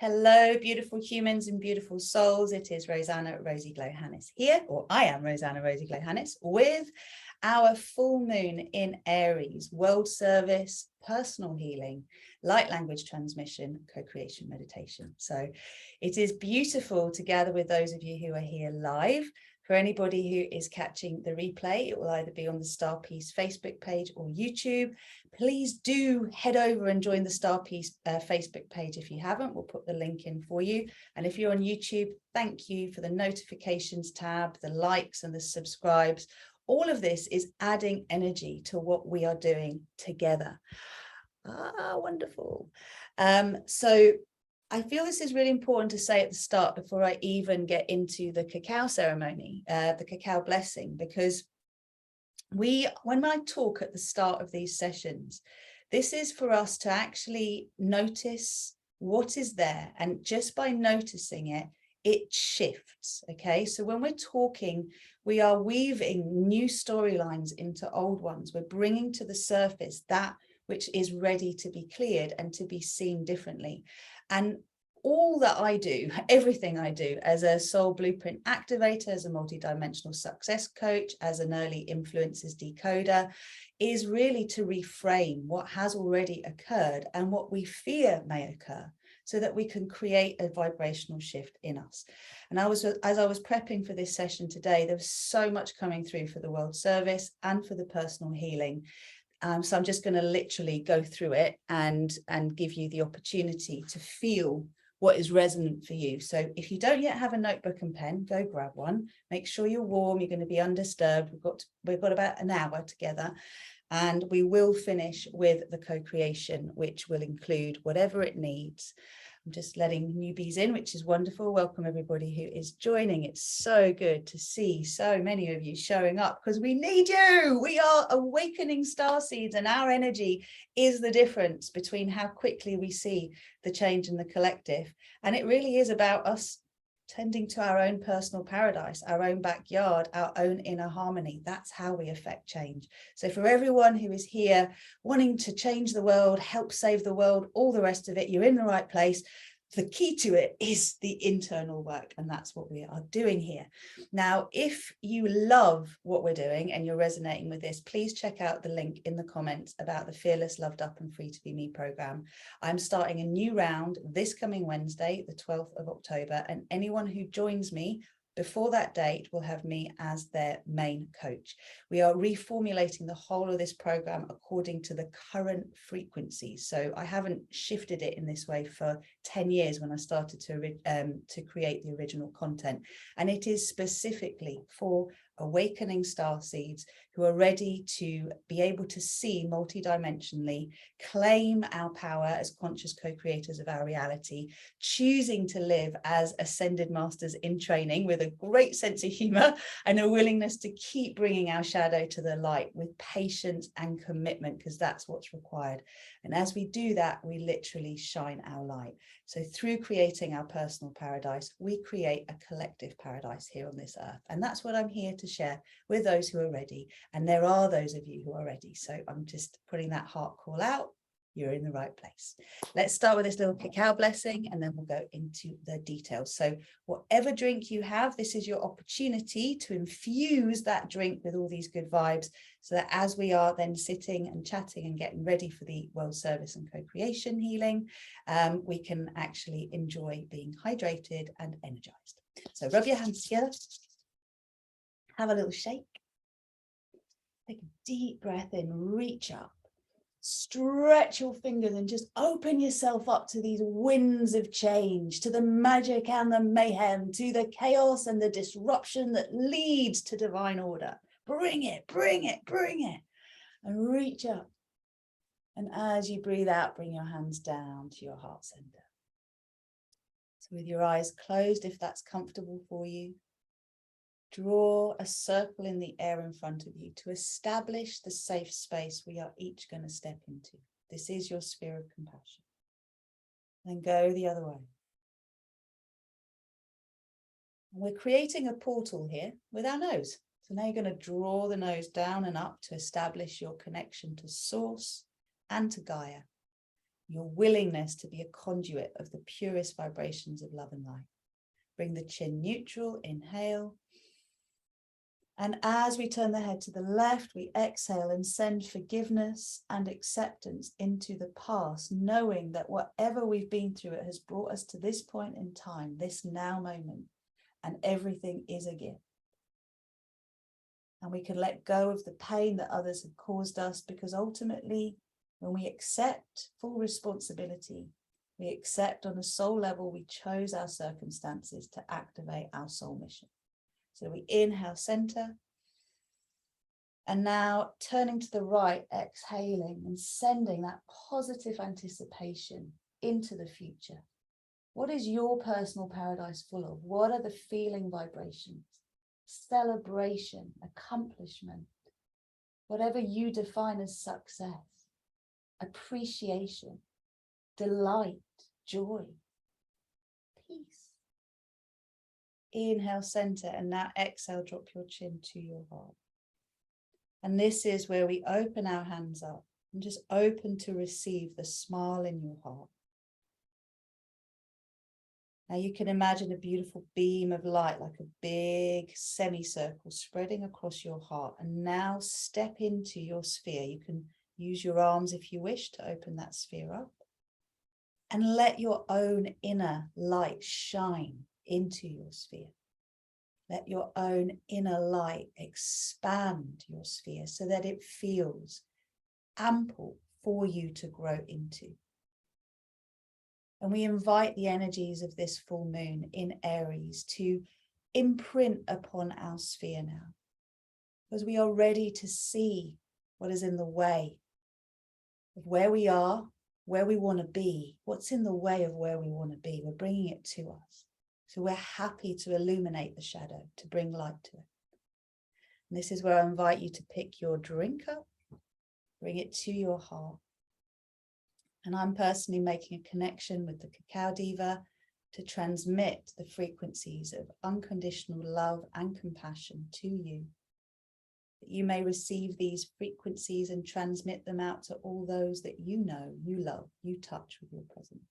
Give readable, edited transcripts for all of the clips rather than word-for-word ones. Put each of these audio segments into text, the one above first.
Hello, beautiful humans and beautiful souls. It is Rosanna RozyGlow here, or I am Rosanna RozyGlow with our full moon in Aries, world service, personal healing, light language transmission, co-creation meditation. So it is beautiful to gather with those of you who are here live. For anybody who is catching the replay, it will either be on the StarPeace Facebook page or YouTube. Please do head over and join the StarPeace Facebook page if you haven't. We'll put the link in for you. And if you're on YouTube, thank you for the notifications tab, the likes and the subscribes. All of this is adding energy to what we are doing together. Wonderful. So I feel this is really important to say at the start before I even get into the cacao ceremony, the cacao blessing, because when I talk at the start of these sessions, this is for us to actually notice what is there. And just by noticing it, it shifts. Okay, so when we're talking, we are weaving new storylines into old ones. We're bringing to the surface that which is ready to be cleared and to be seen differently. And all that I do, everything I do as a soul blueprint activator, as a multidimensional success coach, as an early influences decoder, is really to reframe what has already occurred and what we fear may occur, so that we can create a vibrational shift in us. And as I was prepping for this session today, there was so much coming through for the world service and for the personal healing. So I'm just going to literally go through it and give you the opportunity to feel what is resonant for you. So if you don't yet have a notebook and pen, go grab one. Make sure you're warm. You're going to be undisturbed. We've got about an hour together, and we will finish with the co-creation, which will include whatever it needs. I'm just letting newbies in, which is wonderful. Welcome everybody who is joining. It's so good to see so many of you showing up, because we need you. We are awakening starseeds, and our energy is the difference between how quickly we see the change in the collective. And it really is about us tending to our own personal paradise, our own backyard, our own inner harmony. That's how we affect change. So for everyone who is here wanting to change the world, help save the world, all the rest of it, you're in the right place. The key to it is the internal work, and that's what we are doing here. Now, if you love what we're doing and you're resonating with this, please check out the link in the comments about the Fearless, Loved Up and Free to Be Me program. I'm starting a new round this coming Wednesday, the 12th of October, and anyone who joins me before that date will have me as their main coach. We are reformulating the whole of this program according to the current frequencies. So I haven't shifted it in this way for 10 years when I started to create the original content. And it is specifically for awakening starseeds who are ready to be able to see multidimensionally, claim our power as conscious co-creators of our reality, choosing to live as ascended masters in training with a great sense of humor and a willingness to keep bringing our shadow to the light with patience and commitment, because that's what's required. And as we do that, we literally shine our light. So through creating our personal paradise, we create a collective paradise here on this earth. And that's what I'm here to share with those who are ready. And there are those of you who are ready. So I'm just putting that heart call out. You're in the right place. Let's start with this little cacao blessing, and then we'll go into the details. So whatever drink you have, this is your opportunity to infuse that drink with all these good vibes, so that as we are then sitting and chatting and getting ready for the world service and co-creation healing, we can actually enjoy being hydrated and energized. So rub your hands together, have a little shake, take a deep breath in, reach up. Stretch your fingers and just open yourself up to these winds of change, to the magic and the mayhem, to the chaos and the disruption that leads to divine order. Bring it, bring it, bring it, and reach up. And as you breathe out, bring your hands down to your heart center. So with your eyes closed, if that's comfortable for you, draw a circle in the air in front of you to establish the safe space we are each going to step into. This is your sphere of compassion. Then go the other way. And we're creating a portal here with our nose. So now you're going to draw the nose down and up to establish your connection to Source and to Gaia. your willingness to be a conduit of the purest vibrations of love and light. Bring the chin neutral, inhale. And as we turn the head to the left, we exhale and send forgiveness and acceptance into the past, knowing that whatever we've been through, it has brought us to this point in time, this now moment, and everything is a gift. And we can let go of the pain that others have caused us, because ultimately, when we accept full responsibility, we accept on a soul level, we chose our circumstances to activate our soul mission. So we inhale, center. And now turning to the right, exhaling and sending that positive anticipation into the future. What is your personal paradise full of? What are the feeling vibrations? Celebration, accomplishment, whatever you define as success, appreciation, delight, joy, peace. Inhale, center, and now exhale, drop your chin to your heart. And this is where we open our hands up and just open to receive the smile in your heart. Now you can imagine a beautiful beam of light, like a big semicircle spreading across your heart. And now step into your sphere. You can use your arms if you wish to open that sphere up. And let your own inner light shine into your sphere. Let your own inner light expand your sphere so that it feels ample for you to grow into. And we invite the energies of this full moon in Aries to imprint upon our sphere now, because we are ready to see what is in the way of where we are, where we want to be, what's in the way of where we want to be. We're bringing it to us. So we're happy to illuminate the shadow, to bring light to it. And this is where I invite you to pick your drink up, bring it to your heart. And I'm personally making a connection with the Cacao Diva to transmit the frequencies of unconditional love and compassion to you, that you may receive these frequencies and transmit them out to all those that you know, you love, you touch with your presence.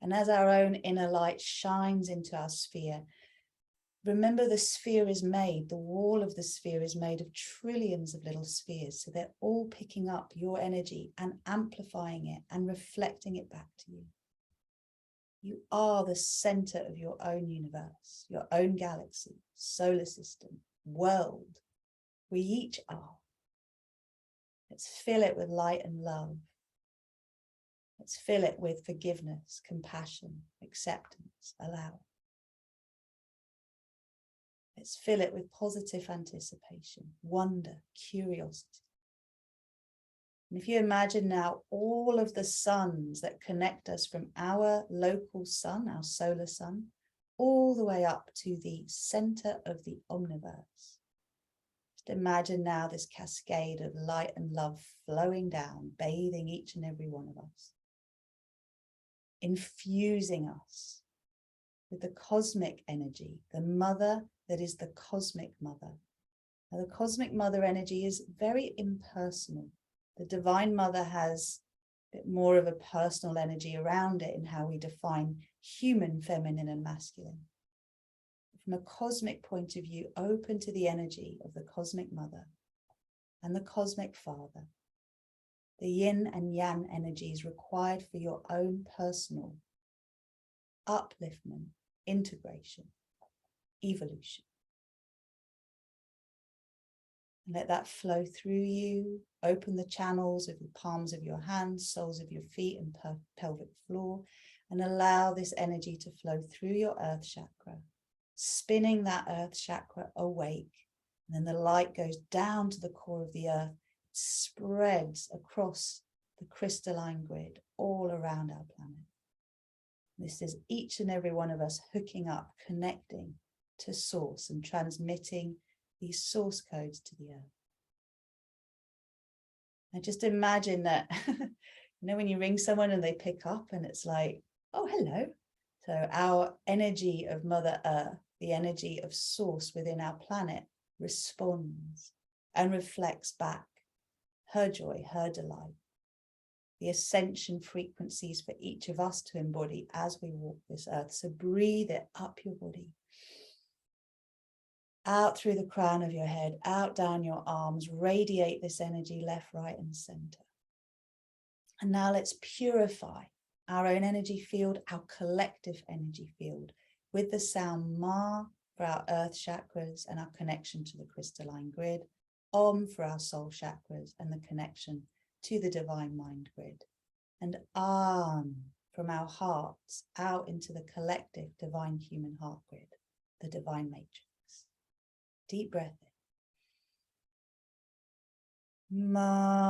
And as our own inner light shines into our sphere, remember the sphere is made, the wall of the sphere is made of trillions of little spheres. So they're all picking up your energy and amplifying it and reflecting it back to you. You are the center of your own universe, your own galaxy, solar system, world. We each are. Let's fill it with light and love. Let's fill it with forgiveness, compassion, acceptance, allow. Let's fill it with positive anticipation, wonder, curiosity. And if you imagine now all of the suns that connect us from our local sun, our solar sun, all the way up to the center of the omniverse. Just imagine now this cascade of light and love flowing down, bathing each and every one of us, infusing us with the cosmic energy, the mother that is the cosmic mother. Now, the cosmic mother energy is very impersonal. The divine mother has a bit more of a personal energy around it in how we define human, feminine, and masculine. From a cosmic point of view, open to the energy of the cosmic mother and the cosmic father. The yin and yang energies required for your own personal upliftment, integration, evolution. And let that flow through you. Open the channels of the palms of your hands, soles of your feet, and pelvic floor, and allow this energy to flow through your earth chakra, spinning that earth chakra awake. And then the light goes down to the core of the earth, spreads across the crystalline grid all around our planet. This is each and every one of us hooking up, connecting to source and transmitting these source codes to the earth. And just imagine that, when you ring someone and they pick up and it's like, oh, hello. So our energy of Mother Earth, the energy of source within our planet, responds and reflects back her joy, her delight. the ascension frequencies for each of us to embody as we walk this earth. So breathe it up your body, out through the crown of your head, out down your arms, radiate this energy left, right, and center. And now let's purify our own energy field, our collective energy field, with the sound Ma for our earth chakras and our connection to the crystalline grid, Om for our soul chakras and the connection to the divine mind grid, and An from our hearts out into the collective divine human heart grid, the divine matrix. Deep breath in. Ma.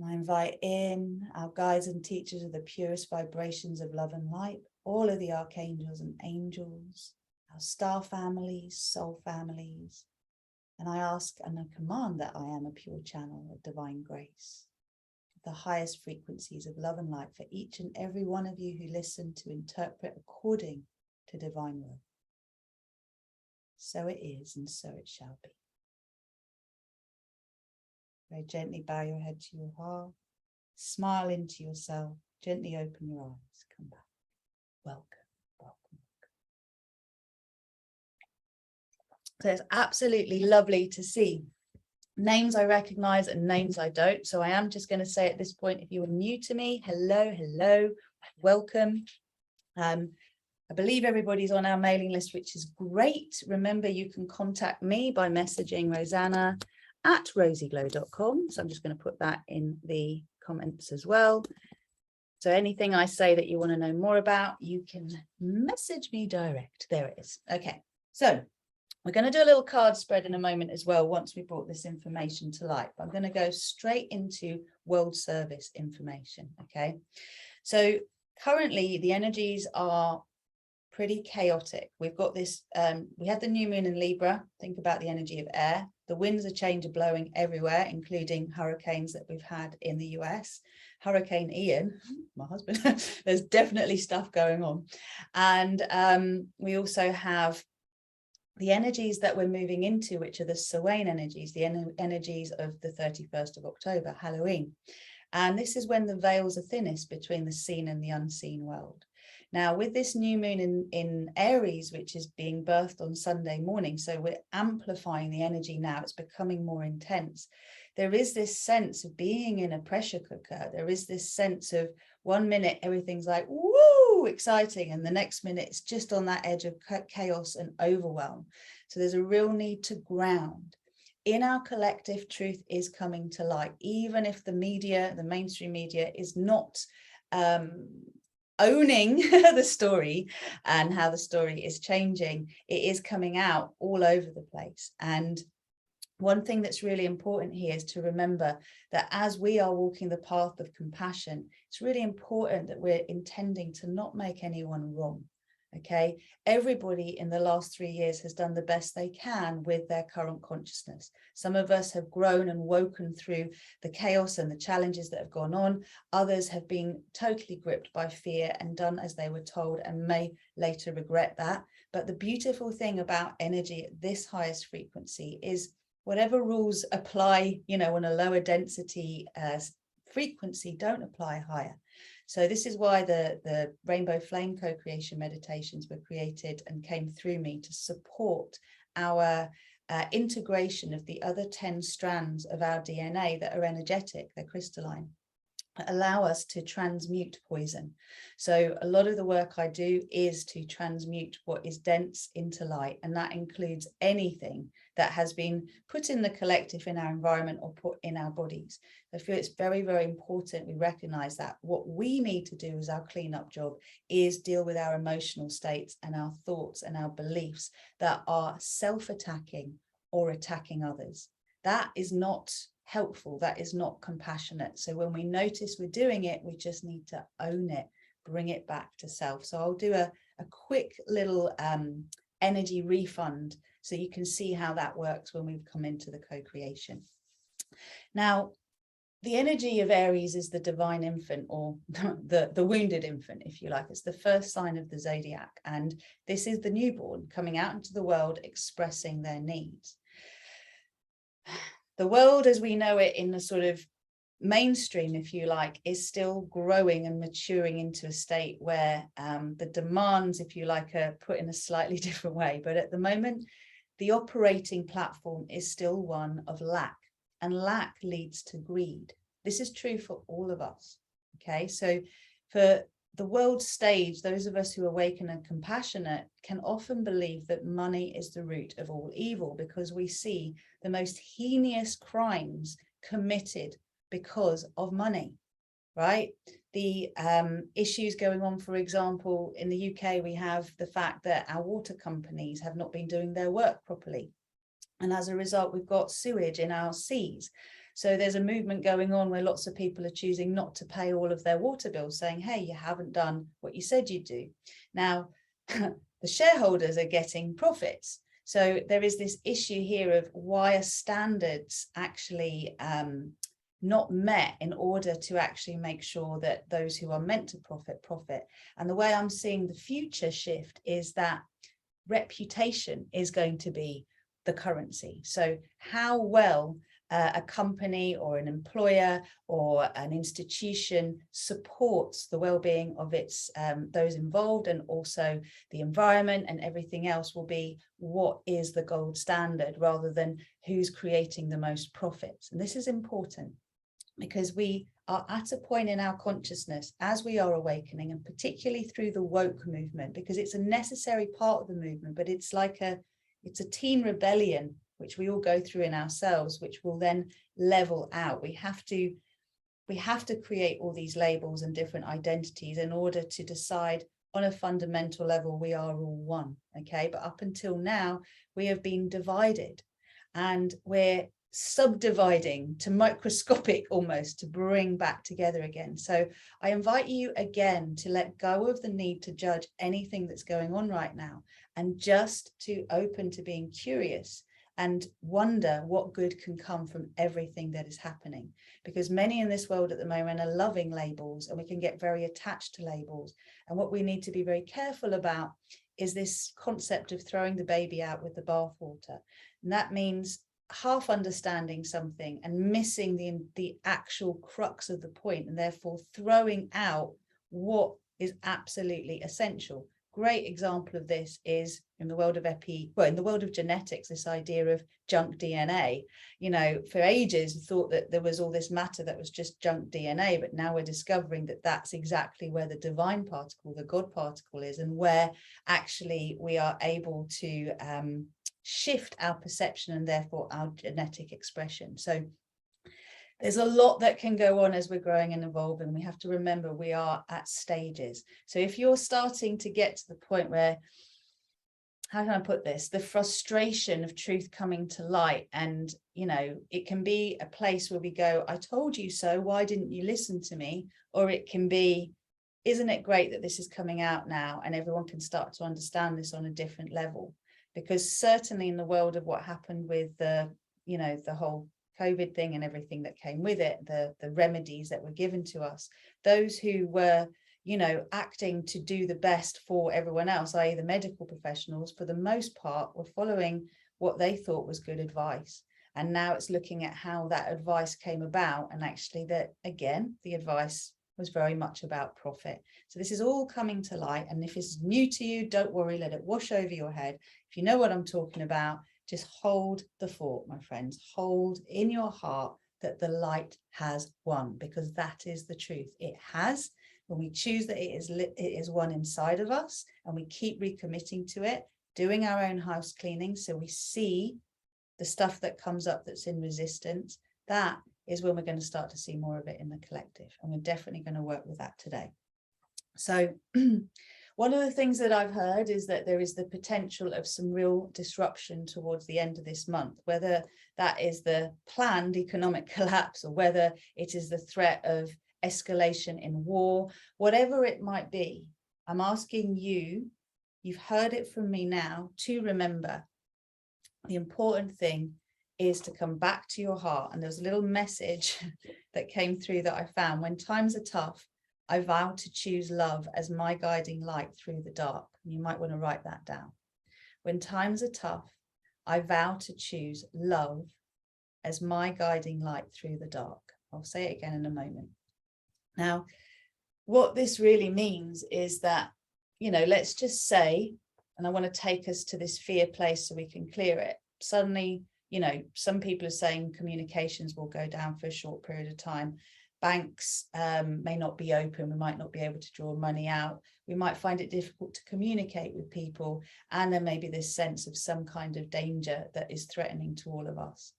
I invite in our guides and teachers of the purest vibrations of love and light, all of the archangels and angels, our star families, soul families, and I ask and I command that I am a pure channel of divine grace, the highest frequencies of love and light for each and every one of you who listen to interpret according to divine will. So it is, and so it shall be. Very gently bow your head to your heart, smile into yourself, gently open your eyes, come back. Welcome, welcome. So it's absolutely lovely to see names I recognize and names I don't. So I am just going to say at this point, if you are new to me, hello, hello, welcome. I believe everybody's on our mailing list, which is great. Remember, you can contact me by messaging Rosanna at RozyGlow.com. So I'm just going to put that in the comments as well. So anything I say that you want to know more about, you can message me direct. There it is. Okay, so we're going to do a little card spread in a moment as well once we brought this information to light. But I'm going to go straight into world service information. Okay, so currently the energies are pretty chaotic. We've got this, we had the new moon in Libra. Think about the energy of air. The winds of change are blowing everywhere, including hurricanes that we've had in the US. Hurricane Ian, my husband, there's definitely stuff going on. And we also have the energies that we're moving into, which are the Samhain energies, the energies of the 31st of October, Halloween. And this is when the veils are thinnest between the seen and the unseen world. Now, with this new moon in Aries, which is being birthed on Sunday morning, so we're amplifying the energy now, it's becoming more intense. There is this sense of being in a pressure cooker. There is this sense of 1 minute, everything's like, woo, exciting. And the next minute, it's just on that edge of chaos and overwhelm. So there's a real need to ground. In our collective, truth is coming to light, even if the media, the mainstream media, is not owning the story and how the story is changing. It is coming out all over the place. And one thing that's really important here is to remember that as we are walking the path of compassion, it's really important that we're intending to not make anyone wrong. Okay, everybody in the last 3 years has done the best they can with their current consciousness. Some of us have grown and woken through the chaos and the challenges that have gone on. Others have been totally gripped by fear and done as they were told and may later regret that. But the beautiful thing about energy at this highest frequency is whatever rules apply, you know, on a lower density frequency don't apply higher. So this is why the Rainbow Flame co-creation meditations were created and came through me to support our integration of the other 10 strands of our DNA that are energetic, they're crystalline. allow us to transmute poison. So a lot of the work I do is to transmute what is dense into light, and that includes anything that has been put in the collective in our environment or put in our bodies. I feel it's very, very important we recognize that what we need to do as our cleanup job is deal with our emotional states and our thoughts and our beliefs that are self-attacking or attacking others. That is not helpful. That is not compassionate. So when we notice we're doing it, we just need to own it, bring it back to self. So I'll do a quick little energy refund so you can see how that works when we come into the co-creation. Now, the energy of Aries is the divine infant, or the wounded infant, if you like. It's the first sign of the zodiac. And this is the newborn coming out into the world, expressing their needs. The world as we know it in the sort of mainstream, if you like, is still growing and maturing into a state where the demands, if you like, are put in a slightly different way. But at the moment, the operating platform is still one of lack, and lack leads to greed. This is true for all of us. Okay, so for the world stage, those of us who awaken and compassionate can often believe that money is the root of all evil, because we see the most heinous crimes committed because of money, right? The issues going on, for example, in the UK, we have the fact that our water companies have not been doing their work properly. And as a result, we've got sewage in our seas. So there's a movement going on where lots of people are choosing not to pay all of their water bills, saying, hey, you haven't done what you said you'd do. Now, the shareholders are getting profits. So there is this issue here of why are standards actually not met in order to actually make sure that those who are meant to profit. And the way I'm seeing the future shift is that reputation is going to be the currency. So how well a company or an employer or an institution supports the well-being of its those involved, and also the environment and everything else, will be what is the gold standard rather than who's creating the most profits. And this is important because we are at a point in our consciousness as we are awakening, and particularly through the woke movement, because it's a necessary part of the movement, but it's like it's a teen rebellion which we all go through in ourselves, which will then level out. We have to create all these labels and different identities in order to decide on a fundamental level we are all one. Okay, but up until now we have been divided, and we're subdividing to microscopic almost to bring back together again. So I invite you again to let go of the need to judge anything that's going on right now, and just to open to being curious and wonder what good can come from everything that is happening. Because many in this world at the moment are loving labels, and we can get very attached to labels. And what we need to be very careful about is this concept of throwing the baby out with the bathwater. And that means half understanding something and missing the actual crux of the point, and therefore throwing out what is absolutely essential. Great example of this is in the world of in the world of genetics, this idea of junk DNA. You know, for ages we thought that there was all this matter that was just junk DNA, but now we're discovering that that's exactly where the divine particle, the God particle is, and where actually we are able to shift our perception and therefore our genetic expression. So there's a lot that can go on as we're growing and evolving. We have to remember we are at stages. So if you're starting to get to the point where, how can I put this, the frustration of truth coming to light, and you know, it can be a place where we go, I told you so, why didn't you listen to me? Or it can be, isn't it great that this is coming out now and everyone can start to understand this on a different level? Because certainly in the world of what happened with the, you know, the whole COVID thing and everything that came with it, the remedies that were given to us, those who were, you know, acting to do the best for everyone else, i.e. the medical professionals, for the most part were following what they thought was good advice. And now it's looking at how that advice came about, and actually that, again, the advice was very much about profit. So this is all coming to light, and if it's new to you, don't worry, let it wash over your head. If you know what I'm talking about, just hold the fort, my friends. Hold in your heart that the light has won, because that is the truth. It has. When we choose that it is one inside of us, and we keep recommitting to it, doing our own house cleaning, so we see the stuff that comes up that's in resistance, that is when we're going to start to see more of it in the collective. And we're definitely going to work with that today. So one of the things that I've heard is that there is the potential of some real disruption towards the end of this month, whether that is the planned economic collapse or whether it is the threat of escalation in war, whatever it might be. I'm asking you, you've heard it from me now, to remember the important thing is to come back to your heart. And there's a little message that came through that I found. When times are tough, I vow to choose love as my guiding light through the dark. You might want to write that down. When times are tough, I vow to choose love as my guiding light through the dark. I'll say it again in a moment. Now, what this really means is that, let's just say, and I want to take us to this fear place so we can clear it. Suddenly, some people are saying communications will go down for a short period of time. Banks may not be open. We might not be able to draw money out. We might find it difficult to communicate with people. And there may be this sense of some kind of danger that is threatening to all of us.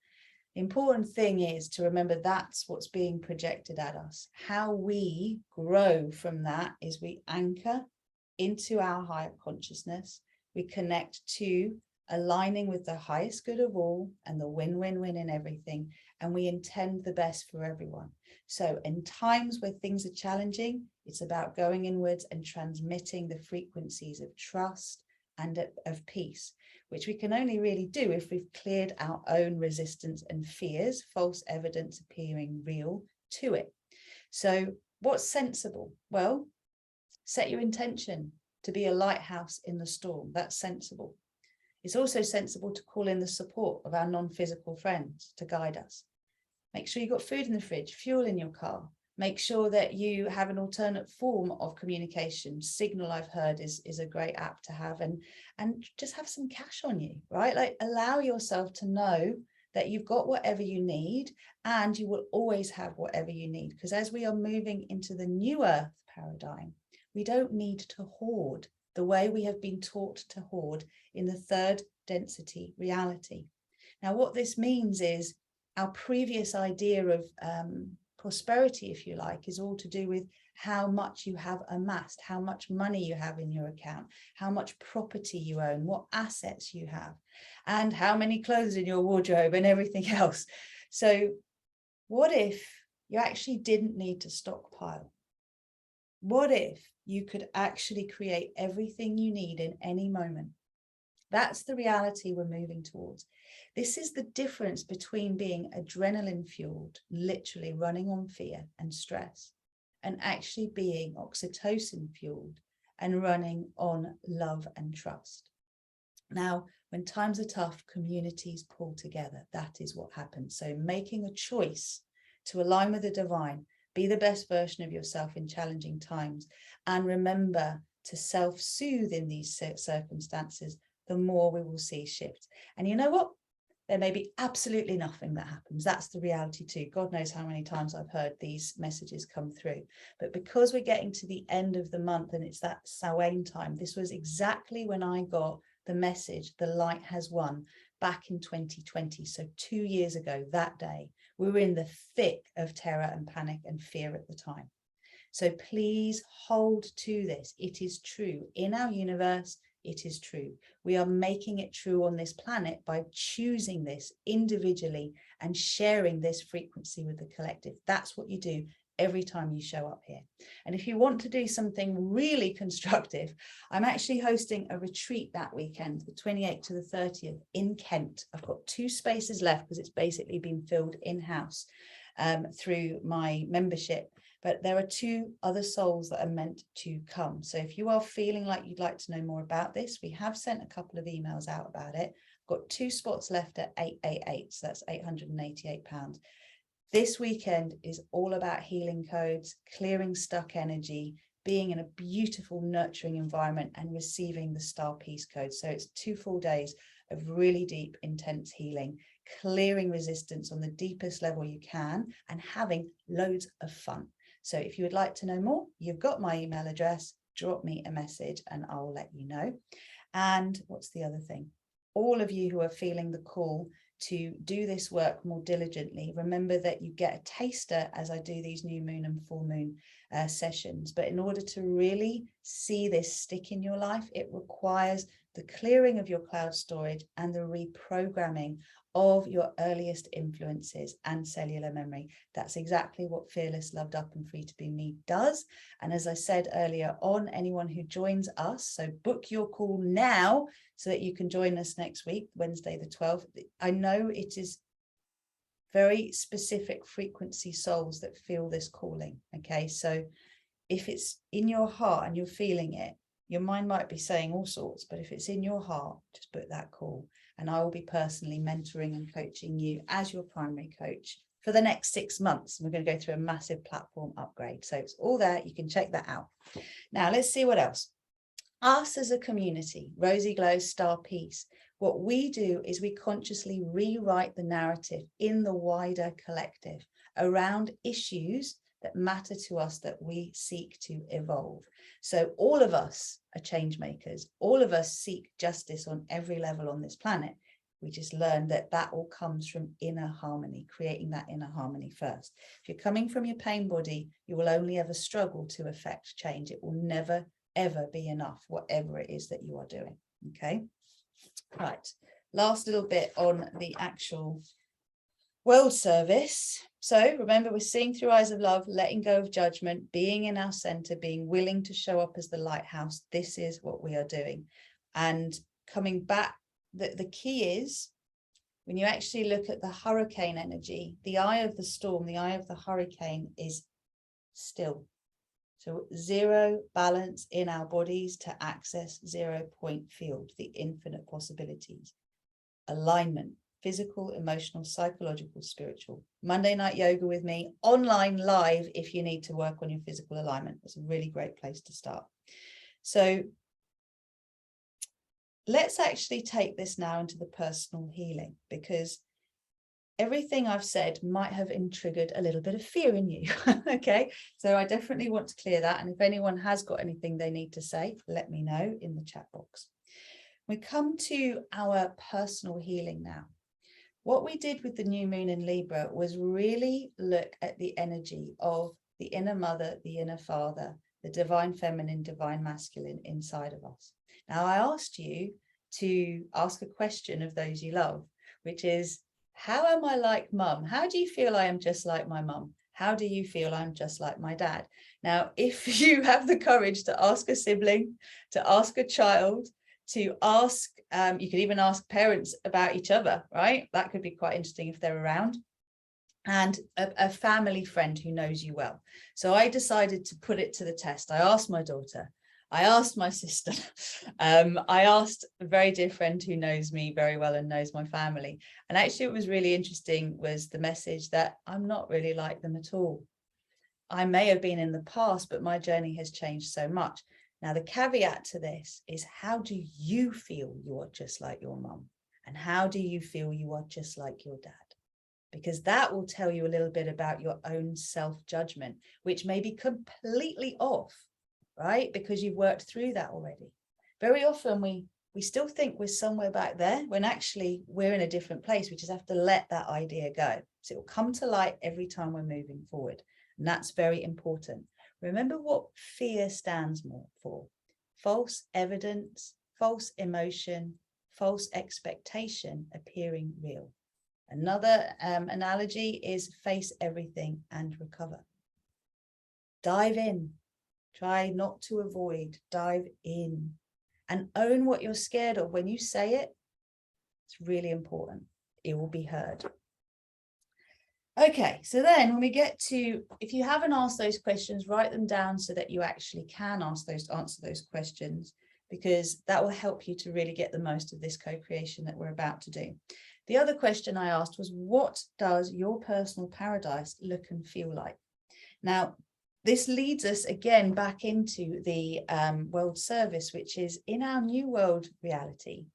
The important thing is to remember that's what's being projected at us. How we grow from that is we anchor into our higher consciousness. We connect to aligning with the highest good of all and the win-win-win in everything. And we intend the best for everyone. So in times where things are challenging, it's about going inwards and transmitting the frequencies of trust and of peace, which we can only really do if we've cleared our own resistance and fears, false evidence appearing real to it. So what's sensible? Well, set your intention to be a lighthouse in the storm. That's sensible. It's also sensible to call in the support of our non-physical friends to guide us. Make sure you've got food in the fridge, fuel in your car. Make sure that you have an alternate form of communication. Signal, I've heard, is a great app to have, and just have some cash on you, right? Like, allow yourself to know that you've got whatever you need, and you will always have whatever you need. Because as we are moving into the new earth paradigm, we don't need to hoard the way we have been taught to hoard in the third density reality. Now, what this means is our previous idea of prosperity, if you like, is all to do with how much you have amassed, how much money you have in your account, how much property you own, what assets you have, and how many clothes in your wardrobe and everything else. So what if you actually didn't need to stockpile? What if you could actually create everything you need in any moment? That's the reality we're moving towards. This is the difference between being adrenaline fueled, literally running on fear and stress, and actually being oxytocin fueled and running on love and trust. Now, when times are tough, communities pull together. That is what happens. So making a choice to align with the divine, be the best version of yourself in challenging times, and remember to self-soothe in these circumstances, the more we will see shifts. And you know what? There may be absolutely nothing that happens. That's the reality too. God knows how many times I've heard these messages come through. But because we're getting to the end of the month and it's that Samhain time, this was exactly when I got the message, the light has won, back in 2020. So 2 years ago, that day, we were in the thick of terror and panic and fear at the time. So please hold to this. It is true in our universe. It is true. We are making it true on this planet by choosing this individually and sharing this frequency with the collective. That's what you do every time you show up here. And if you want to do something really constructive, I'm actually hosting a retreat that weekend, the 28th to the 30th in Kent. I've got 2 spaces left because it's basically been filled in-house through my membership. But there are 2 other souls that are meant to come. So if you are feeling like you'd like to know more about this, we have sent a couple of emails out about it. I've got 2 spots left at 888, so that's £888. This weekend is all about healing codes, clearing stuck energy, being in a beautiful, nurturing environment and receiving the star peace code. So it's 2 full days of really deep, intense healing, clearing resistance on the deepest level you can, and having loads of fun. So if you would like to know more, you've got my email address, drop me a message and I'll let you know. And what's the other thing? All of you who are feeling the call to do this work more diligently, remember that you get a taster as I do these new moon and full moon sessions. But in order to really see this stick in your life, it requires the clearing of your cloud storage and the reprogramming of your earliest influences and cellular memory. That's exactly what Fearless, Loved Up and Free to Be Me does. And as I said earlier on, anyone who joins us, so book your call now so that you can join us next week, Wednesday the 12th. I know it is very specific frequency souls that feel this calling, okay? So if it's in your heart and you're feeling it, your mind might be saying all sorts, but if it's in your heart, just book that call. And I will be personally mentoring and coaching you as your primary coach for the next 6 months. We're going to go through a massive platform upgrade. So it's all there. You can check that out. Now, let's see what else. Us as a community, RozyGlow Star Peace, what we do is we consciously rewrite the narrative in the wider collective around issues that matter to us that we seek to evolve. So all of us are change makers. All of us seek justice on every level on this planet. We just learned that that all comes from inner harmony, creating that inner harmony first. If you're coming from your pain body, you will only ever struggle to affect change. It will never, ever be enough, whatever it is that you are doing. Okay. Right. Last little bit on the actual world service. So remember, we're seeing through eyes of love, letting go of judgment, being in our center, being willing to show up as the lighthouse. This is what we are doing. And coming back, the key is when you actually look at the hurricane energy, the eye of the storm, the eye of the hurricane is still. So zero balance in our bodies to access 0 point field, the infinite possibilities. Alignment. Physical, emotional, psychological, spiritual. Monday night yoga with me, online live if you need to work on your physical alignment. It's a really great place to start. So let's actually take this now into the personal healing, because everything I've said might have triggered a little bit of fear in you. Okay, so I definitely want to clear that. And if anyone has got anything they need to say, let me know in the chat box. We come to our personal healing now. What we did with the new moon in Libra was really look at the energy of the inner mother, the inner father, the divine feminine, divine masculine inside of us. Now, I asked you to ask a question of those you love, which is, how am I like mum? How do you feel I am just like my mum? How do you feel I'm just like my dad? Now, if you have the courage to ask a sibling, to ask a child, to ask, you could even ask parents about each other, right? That could be quite interesting if they're around. And a family friend who knows you well. So I decided to put it to the test. I asked my daughter, I asked my sister, I asked a very dear friend who knows me very well and knows my family. And actually what was really interesting was the message that I'm not really like them at all. I may have been in the past, but my journey has changed so much. Now, the caveat to this is, how do you feel you are just like your mum? And how do you feel you are just like your dad? Because that will tell you a little bit about your own self-judgment, which may be completely off, right? Because you've worked through that already. Very often we still think we're somewhere back there when actually we're in a different place. We just have to let that idea go. So it will come to light every time we're moving forward. And that's very important. Remember what fear stands more for: false evidence, false emotion, false expectation appearing real. Another analogy is face everything and recover. Dive in. Try not to avoid. Dive in and own what you're scared of. When you say it, it's really important. It will be heard. Okay, so then when we get to, if you haven't asked those questions, write them down so that you actually can answer those questions, because that will help you to really get the most of this co-creation that we're about to do. The other question I asked was, what does your personal paradise look and feel like? Now, this leads us again back into the world service, which is in our new world reality.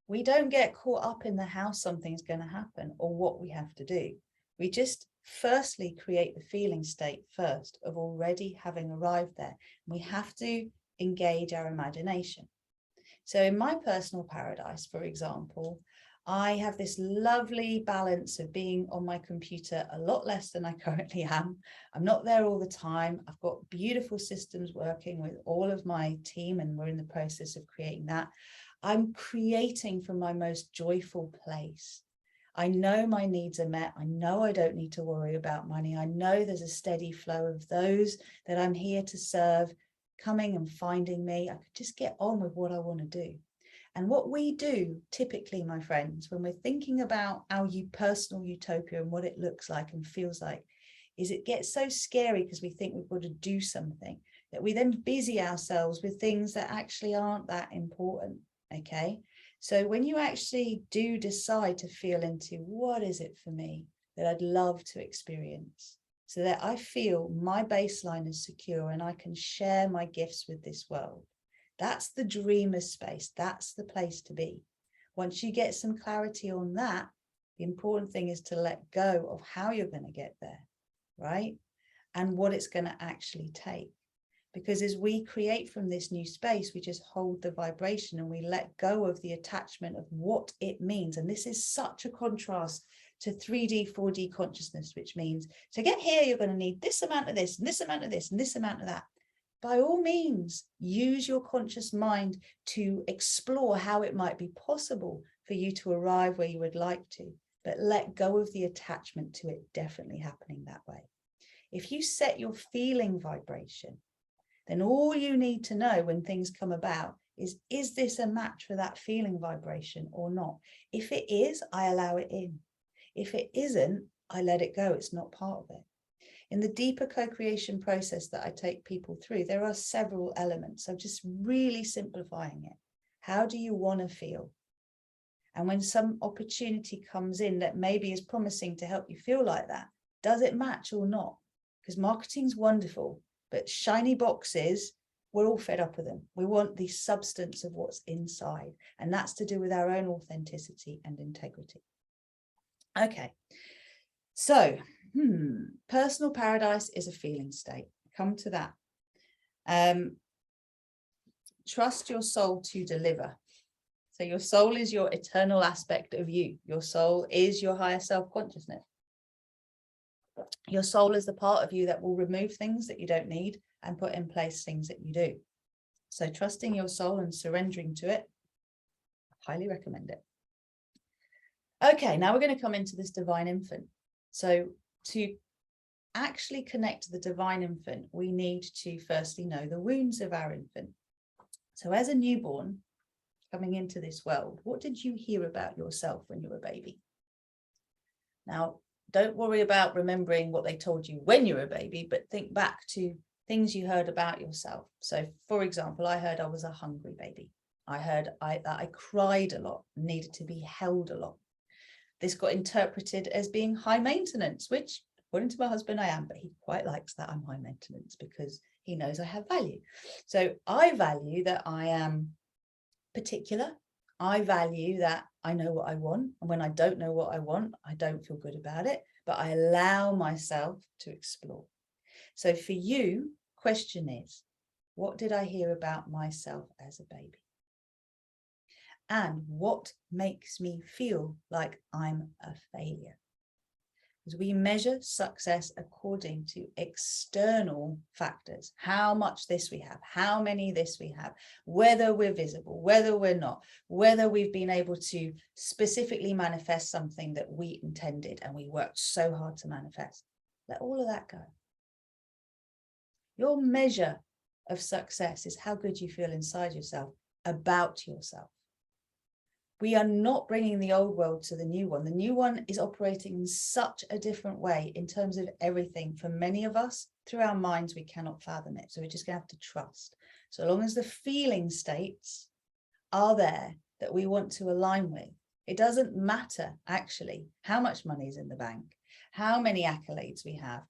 we don't get caught up in the how something's going to happen or what we have to do. We just firstly create the feeling state first of already having arrived there. We have to engage our imagination. So in my personal paradise, for example, I have this lovely balance of being on my computer a lot less than I currently am. I'm not there all the time. I've got beautiful systems working with all of my team, and we're in the process of creating that. I'm creating from my most joyful place. I know my needs are met. I know I don't need to worry about money. I know there's a steady flow of those that I'm here to serve coming and finding me. I could just get on with what I want to do. And what we do typically, my friends, when we're thinking about our personal utopia and what it looks like and feels like, is it gets so scary because we think we've got to do something that we then busy ourselves with things that actually aren't that important. Okay, so when you actually do decide to feel into what is it for me that I'd love to experience, so that I feel my baseline is secure and I can share my gifts with this world, that's the dreamer space. That's the place to be. Once you get some clarity on that, the important thing is to let go of how you're going to get there, right? And what it's going to actually take. Because as we create from this new space, we just hold the vibration and we let go of the attachment of what it means. And this is such a contrast to 3D, 4D consciousness, which means to get here, you're going to need this amount of this, and this amount of this, and this amount of that. By all means, use your conscious mind to explore how it might be possible for you to arrive where you would like to, but let go of the attachment to it definitely happening that way. If you set your feeling vibration, then all you need to know when things come about is this a match for that feeling vibration or not? If it is, I allow it in. If it isn't, I let it go. It's not part of it. In the deeper co-creation process that I take people through, there are several elements. I'm just really simplifying it. How do you want to feel? And when some opportunity comes in that maybe is promising to help you feel like that, does it match or not? Because marketing's wonderful, but shiny boxes, we're all fed up with them. We want the substance of what's inside, and that's to do with our own authenticity and integrity. Okay, so personal paradise is a feeling state. Come to that. Trust your soul to deliver. So your soul is your eternal aspect of you. Your soul is your higher self-consciousness. Your soul is the part of you that will remove things that you don't need and put in place things that you do. So trusting your soul and surrendering to it, I highly recommend it. Okay, now we're going to come into this divine infant. So to actually connect to the divine infant, we need to firstly know the wounds of our infant. So as a newborn coming into this world, what did you hear about yourself when you were a baby? Now, don't worry about remembering what they told you when you were a baby, but think back to things you heard about yourself. So, for example, I heard I was a hungry baby. I heard that I cried a lot, needed to be held a lot. This got interpreted as being high maintenance, which, according to my husband, I am, but he quite likes that I'm high maintenance because he knows I have value. So I value that I am particular. I value that I know what I want. And when I don't know what I want, I don't feel good about it, but I allow myself to explore. So for you, question is, what did I hear about myself as a baby? And what makes me feel like I'm a failure? Because we measure success according to external factors, how much this we have, how many this we have, whether we're visible, whether we're not, whether we've been able to specifically manifest something that we intended and we worked so hard to manifest. Let all of that go. Your measure of success is how good you feel inside yourself about yourself. We are not bringing the old world to the new one. The new one is operating in such a different way in terms of everything. For many of us, through our minds, we cannot fathom it. So we're just going to have to trust. So long as the feeling states are there that we want to align with, it doesn't matter actually how much money is in the bank, how many accolades we have,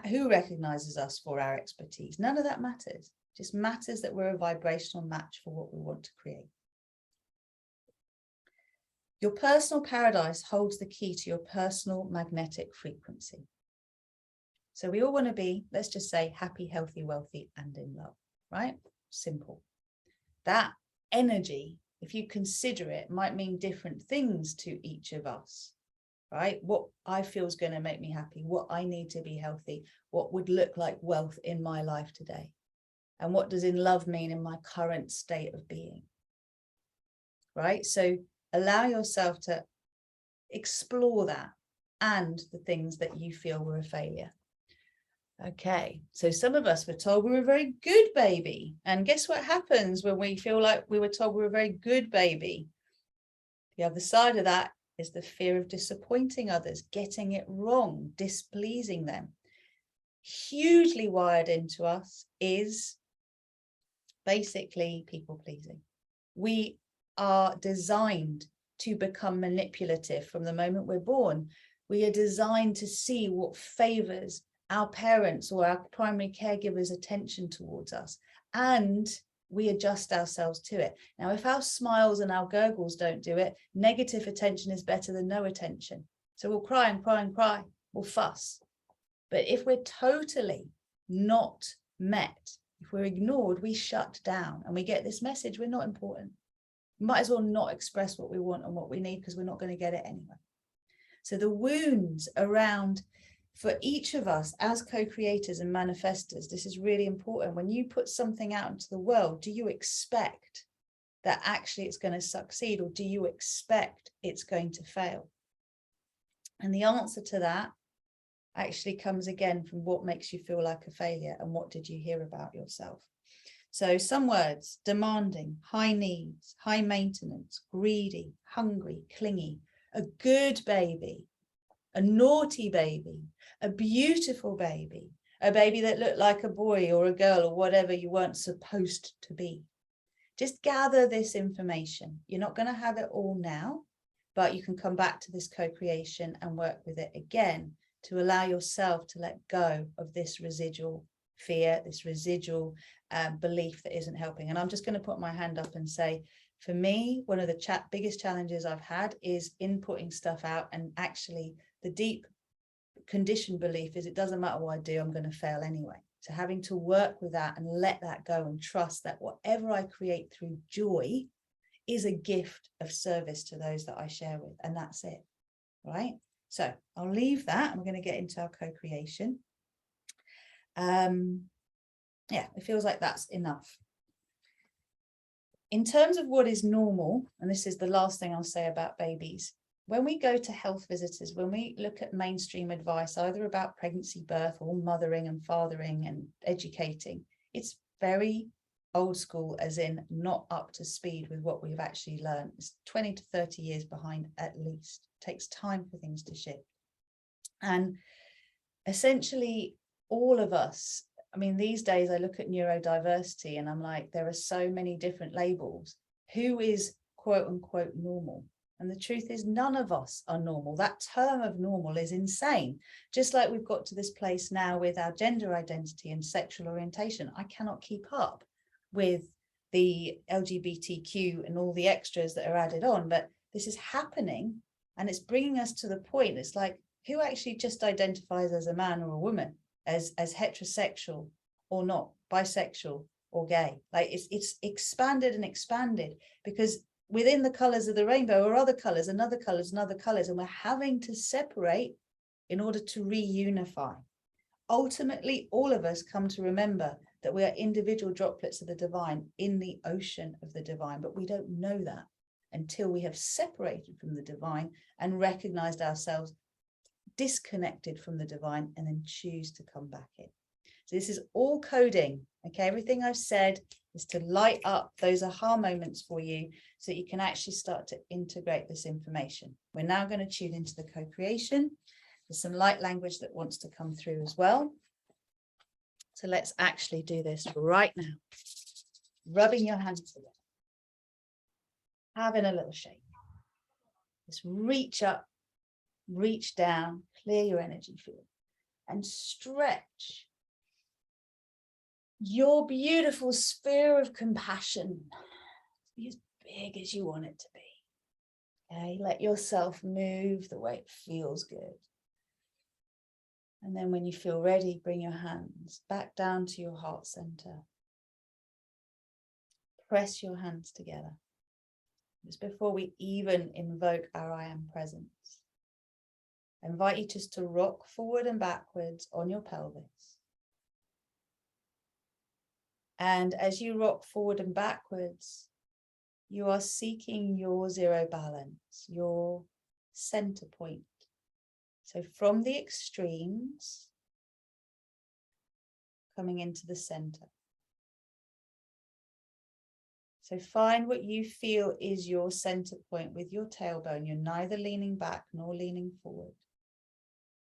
who recognizes us for our expertise. None of that matters. It just matters that we're a vibrational match for what we want to create. Your personal paradise holds the key to your personal magnetic frequency. So we all want to be, let's just say, happy, healthy, wealthy, and in love, right? Simple. That energy, if you consider it, might mean different things to each of us, right? What I feel is going to make me happy, what I need to be healthy, what would look like wealth in my life today, and what does in love mean in my current state of being, right? So allow yourself to explore that and the things that you feel were a failure. Okay, so some of us were told we were a very good baby. And guess what happens when we feel like we were told we were a very good baby? The other side of that is the fear of disappointing others, getting it wrong, displeasing them. Hugely wired into us is basically people pleasing. We are designed to become manipulative from the moment we're born. We are designed to see what favors our parents or our primary caregivers' attention towards us, and we adjust ourselves to it. Now, if our smiles and our gurgles don't do it, negative attention is better than no attention. So we'll cry and cry and cry, we'll fuss. But if we're totally not met, if we're ignored, we shut down and we get this message, we're not important. We might as well not express what we want and what we need because we're not going to get it anyway. So the wounds around, for each of us as co-creators and manifestors, this is really important. When you put something out into the world, do you expect that actually it's going to succeed, or do you expect it's going to fail? And the answer to that actually comes again from what makes you feel like a failure and what did you hear about yourself. So some words: demanding, high needs, high maintenance, greedy, hungry, clingy, a good baby, a naughty baby, a beautiful baby, a baby that looked like a boy or a girl or whatever you weren't supposed to be. Just gather this information. You're not going to have it all now, but you can come back to this co-creation and work with it again to allow yourself to let go of this residual fear, this residual belief that isn't helping. And I'm just going to put my hand up and say, for me, one of the biggest challenges I've had is inputting stuff out, and actually the deep conditioned belief is it doesn't matter what I do, I'm going to fail anyway. So having to work with that and let that go and trust that whatever I create through joy is a gift of service to those that I share with, and that's it, right? So I'll leave that and we're going to get into our co-creation. Yeah, it feels like that's enough. In terms of what is normal, and this is the last thing I'll say about babies, when we go to health visitors, when we look at mainstream advice, either about pregnancy, birth, or mothering and fathering and educating, it's very old school, as in not up to speed with what we've actually learned. It's 20 to 30 years behind at least. It takes time for things to shift. And essentially, all of us, I mean, these days I look at neurodiversity and I'm like, there are so many different labels. Who is quote unquote normal? And the truth is, none of us are normal. That term of normal is insane. Just like we've got to this place now with our gender identity and sexual orientation. I cannot keep up with the LGBTQ and all the extras that are added on, but this is happening and it's bringing us to the point. It's like, who actually just identifies as a man or a woman, as heterosexual or not, bisexual or gay? Like it's expanded and expanded, because within the colors of the rainbow are other colors and other colors and other colors, and we're having to separate in order to reunify. Ultimately, all of us come to remember that we are individual droplets of the divine in the ocean of the divine, but we don't know that until we have separated from the divine and recognized ourselves disconnected from the divine, and then choose to come back in. So this is all coding. Okay, everything I've said is to light up those aha moments for you so that you can actually start to integrate this information. We're now going to tune into the co-creation. There's some light language that wants to come through as well. So let's actually do this right now. Rubbing your hands together. Having a little shake. Just reach up, reach down, clear your energy field, and stretch your beautiful sphere of compassion to be as big as you want it to be. Okay, let yourself move the way it feels good. And then when you feel ready, bring your hands back down to your heart center. Press your hands together. Just before we even invoke our I am presence, I invite you just to rock forward and backwards on your pelvis. And as you rock forward and backwards, you are seeking your zero balance, your center point. So from the extremes, coming into the center. So find what you feel is your center point with your tailbone. You're neither leaning back nor leaning forward.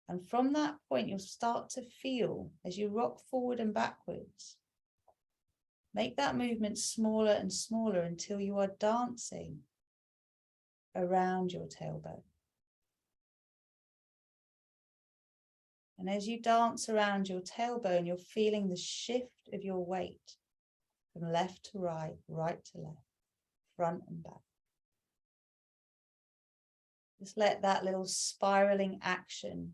And from that point, you'll start to feel as you rock forward and backwards. Make that movement smaller and smaller until you are dancing around your tailbone. And as you dance around your tailbone, you're feeling the shift of your weight from left to right, right to left, front and back. Just let that little spiraling action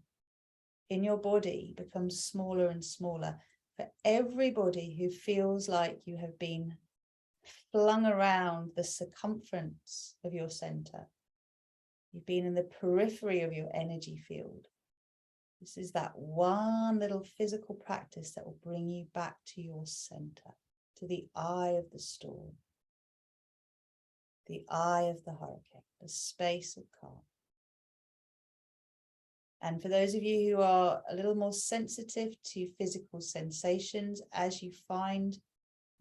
in your body become smaller and smaller. For everybody who feels like you have been flung around the circumference of your center, you've been in the periphery of your energy field. This is that one little physical practice that will bring you back to your center, to the eye of the storm, the eye of the hurricane, the space of calm. And for those of you who are a little more sensitive to physical sensations, as you find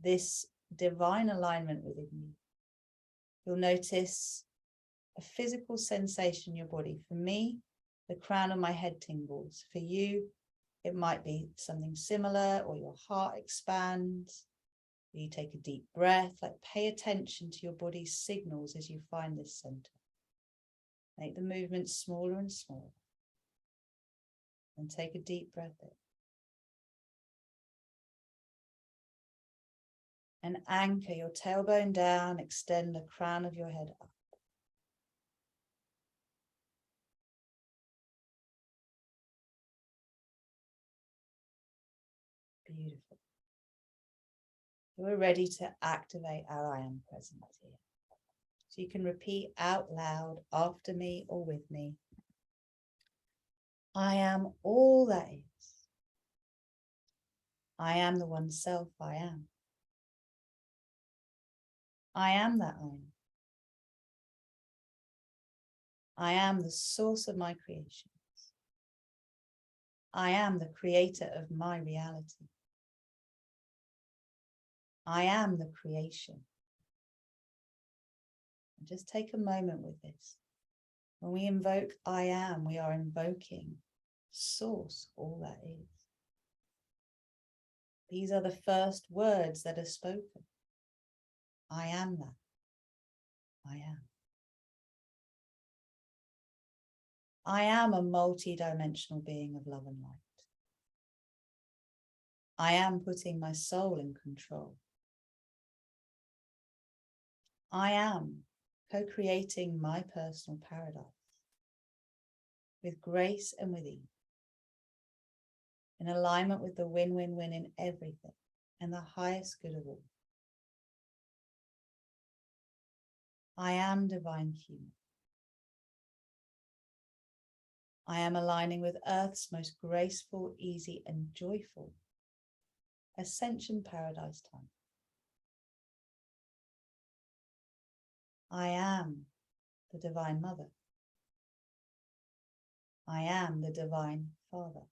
this divine alignment within you, you'll notice a physical sensation in your body. For me, the crown of my head tingles. For you, it might be something similar, or your heart expands. You take a deep breath, like pay attention to your body's signals as you find this center. Make the movement smaller and smaller. And take a deep breath in. And anchor your tailbone down, extend the crown of your head up. Beautiful. We're ready to activate our I am presence here. So you can repeat out loud after me or with me. I am all that is. I am the one self I am. I am that I am. I am the source of my creations. I am the creator of my reality. I am the creation. And just take a moment with this. When we invoke I am, we are invoking source, all that is. These are the first words that are spoken. I am that. I am. I am a multi-dimensional being of love and light. I am putting my soul in control. I am co-creating my personal paradise with grace and with ease, in alignment with the win-win-win in everything and the highest good of all. I am divine human. I am aligning with Earth's most graceful, easy, and joyful ascension paradise time. I am the Divine Mother. I am the Divine Father.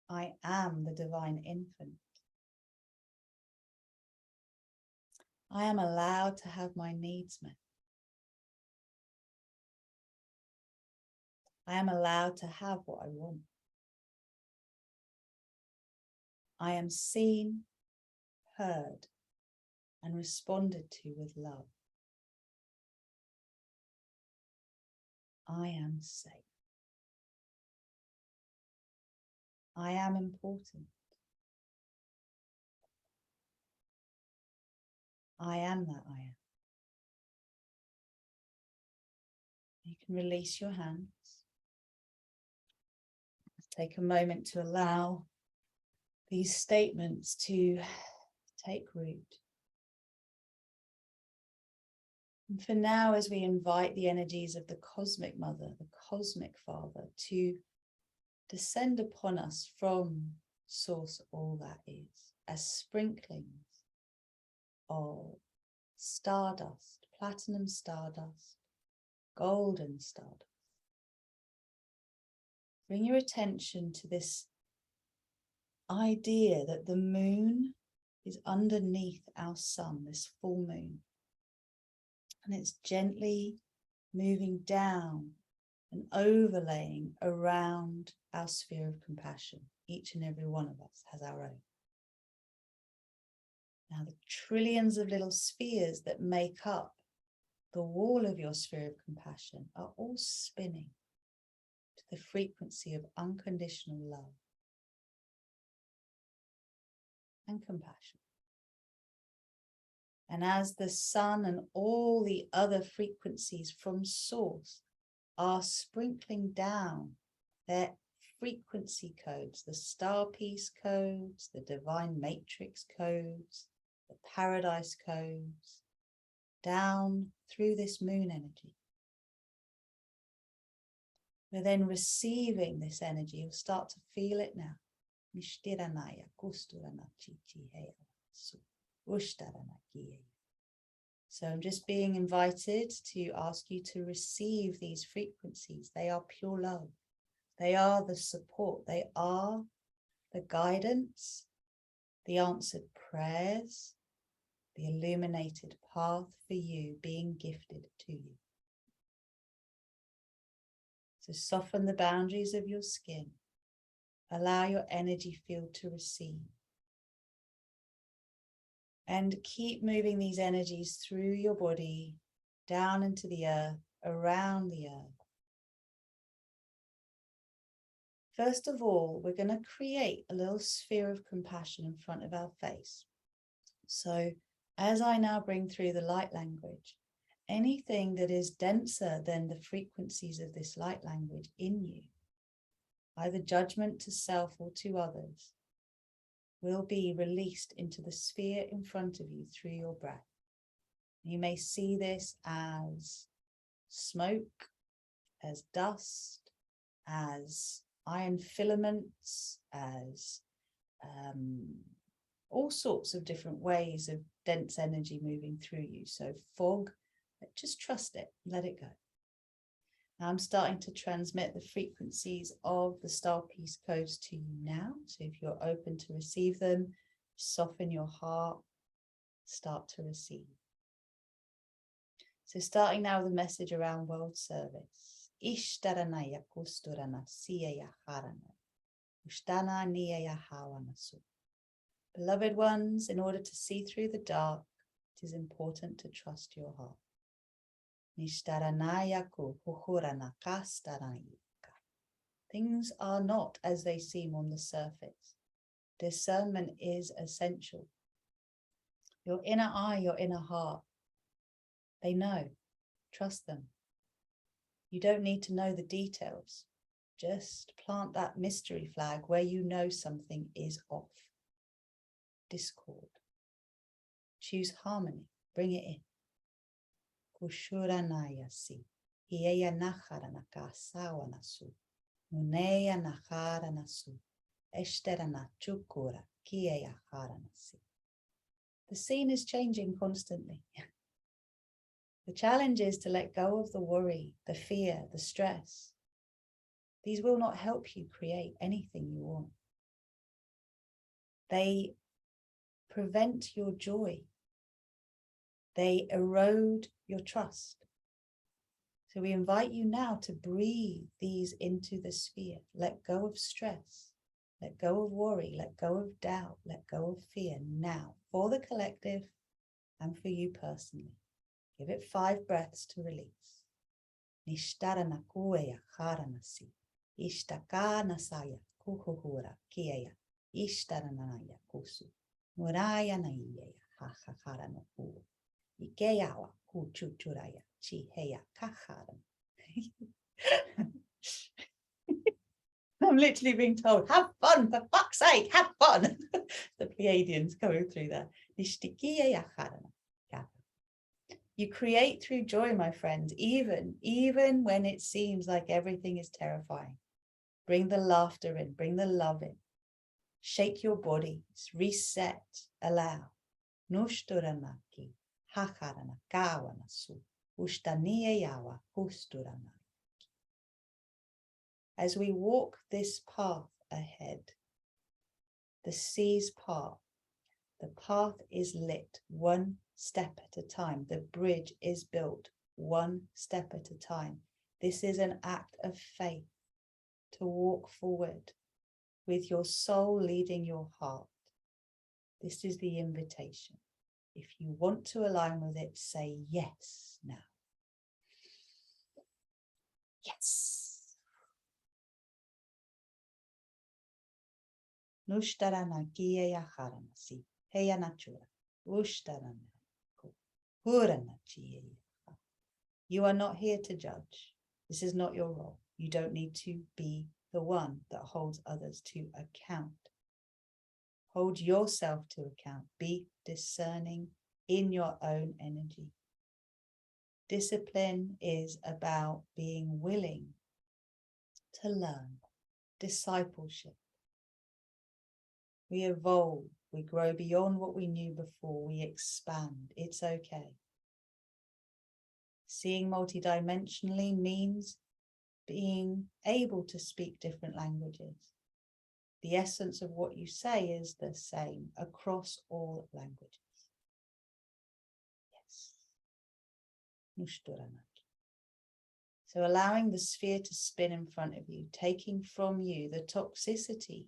I am the Divine Infant. I am allowed to have my needs met. I am allowed to have what I want. I am seen, heard, and responded to with love. I am safe. I am important. I am that I am. You can release your hands. Take a moment to allow these statements to take root. And for now, as we invite the energies of the Cosmic Mother, the Cosmic Father, to descend upon us from Source all that is, as sprinklings of stardust, platinum stardust, golden stardust. Bring your attention to this idea that the moon is underneath our sun, this full moon. And it's gently moving down and overlaying around our sphere of compassion. Each and every one of us has our own. Now, the trillions of little spheres that make up the wall of your sphere of compassion are all spinning to the frequency of unconditional love and compassion. And as the sun and all the other frequencies from Source are sprinkling down their frequency codes, the star piece codes, the divine matrix codes, the paradise codes, down through this moon energy. We're then receiving this energy. You'll start to feel it now. So I'm just being invited to ask you to receive these frequencies. They are pure love. They are the support. They are the guidance, the answered prayers, the illuminated path for you being gifted to you. So soften the boundaries of your skin. Allow your energy field to receive. And keep moving these energies through your body, down into the earth, around the earth. First of all, we're going to create a little sphere of compassion in front of our face. So as I now bring through the light language, anything that is denser than the frequencies of this light language in you, either judgment to self or to others, will be released into the sphere in front of you through your breath. You may see this as smoke, as dust, as iron filaments, as all sorts of different ways of dense energy moving through you. So fog, just trust it, let it go. Now I'm starting to transmit the frequencies of the star piece codes to you now. So if you're open to receive them, soften your heart, start to receive. So starting now with a message around world service. Ishtaranaya kusturana siya harana. Ushtana niya hawanasu. Beloved ones, in order to see through the dark, it is important to trust your heart. Things are not as they seem on the surface. Discernment is essential. Your inner eye, your inner heart, they know. Trust them. You don't need to know the details. Just plant that mystery flag where you know something is off. Discord. Choose harmony. Bring it in. Kushuranayasi, Ieya Naharanaka Sawanasu, Muneya Naharanasu, Eshterana Chukura, Kieya Haranasi. The scene is changing constantly. The challenge is to let go of the worry, the fear, the stress. These will not help you create anything you want. They prevent your joy. They erode your trust. So we invite you now to breathe these into the sphere. Let go of stress. Let go of worry. Let go of doubt. Let go of fear now for the collective and for you personally. Give it 5 breaths to release. Nishtarana kueya haranasi. Ishtaka nasaya kuhuhura kieya. Ishtaranaya kusu. Muraya naiya hahaharanaku. Ikeyawa kuchuchuraya chiheya kaharan. I'm literally being told, have fun, for fuck's sake, have fun. The Pleiadians coming through there. You create through joy, my friends, even when it seems like everything is terrifying. Bring the laughter in, bring the love in. Shake your bodies, reset, allow. Nushturanaki, hakarana, kawanasu, ushtaniyawa, husturana. As we walk this path ahead, the seas part, the path is lit one step at a time. The bridge is built one step at a time. This is an act of faith to walk forward with your soul leading your heart. This is the invitation. If you want to align with it, say yes now. Yes. Nushtarana kiya haranasi, heya natura, ushtarana, purana chiya. You are not here to judge. This is not your role. You don't need to be the one that holds others to account. Hold yourself to account. Be discerning in your own energy. Discipline is about being willing to learn. Discipleship. We evolve. We grow beyond what we knew before. We expand. It's okay. Seeing multidimensionally means being able to speak different languages. The essence of what you say is the same across all languages. Yes. So allowing the sphere to spin in front of you, taking from you the toxicity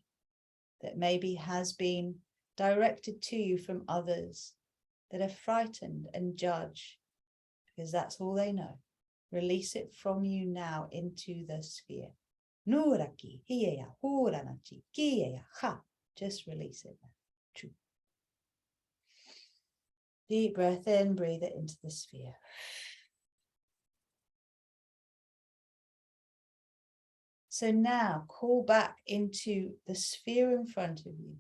that maybe has been directed to you from others that are frightened and judge, because that's all they know. Release it from you now into the sphere. Nuraki, hiya, huranachi, kiya, ha. Just release it now. Deep breath in, breathe it into the sphere. So now call back into the sphere in front of you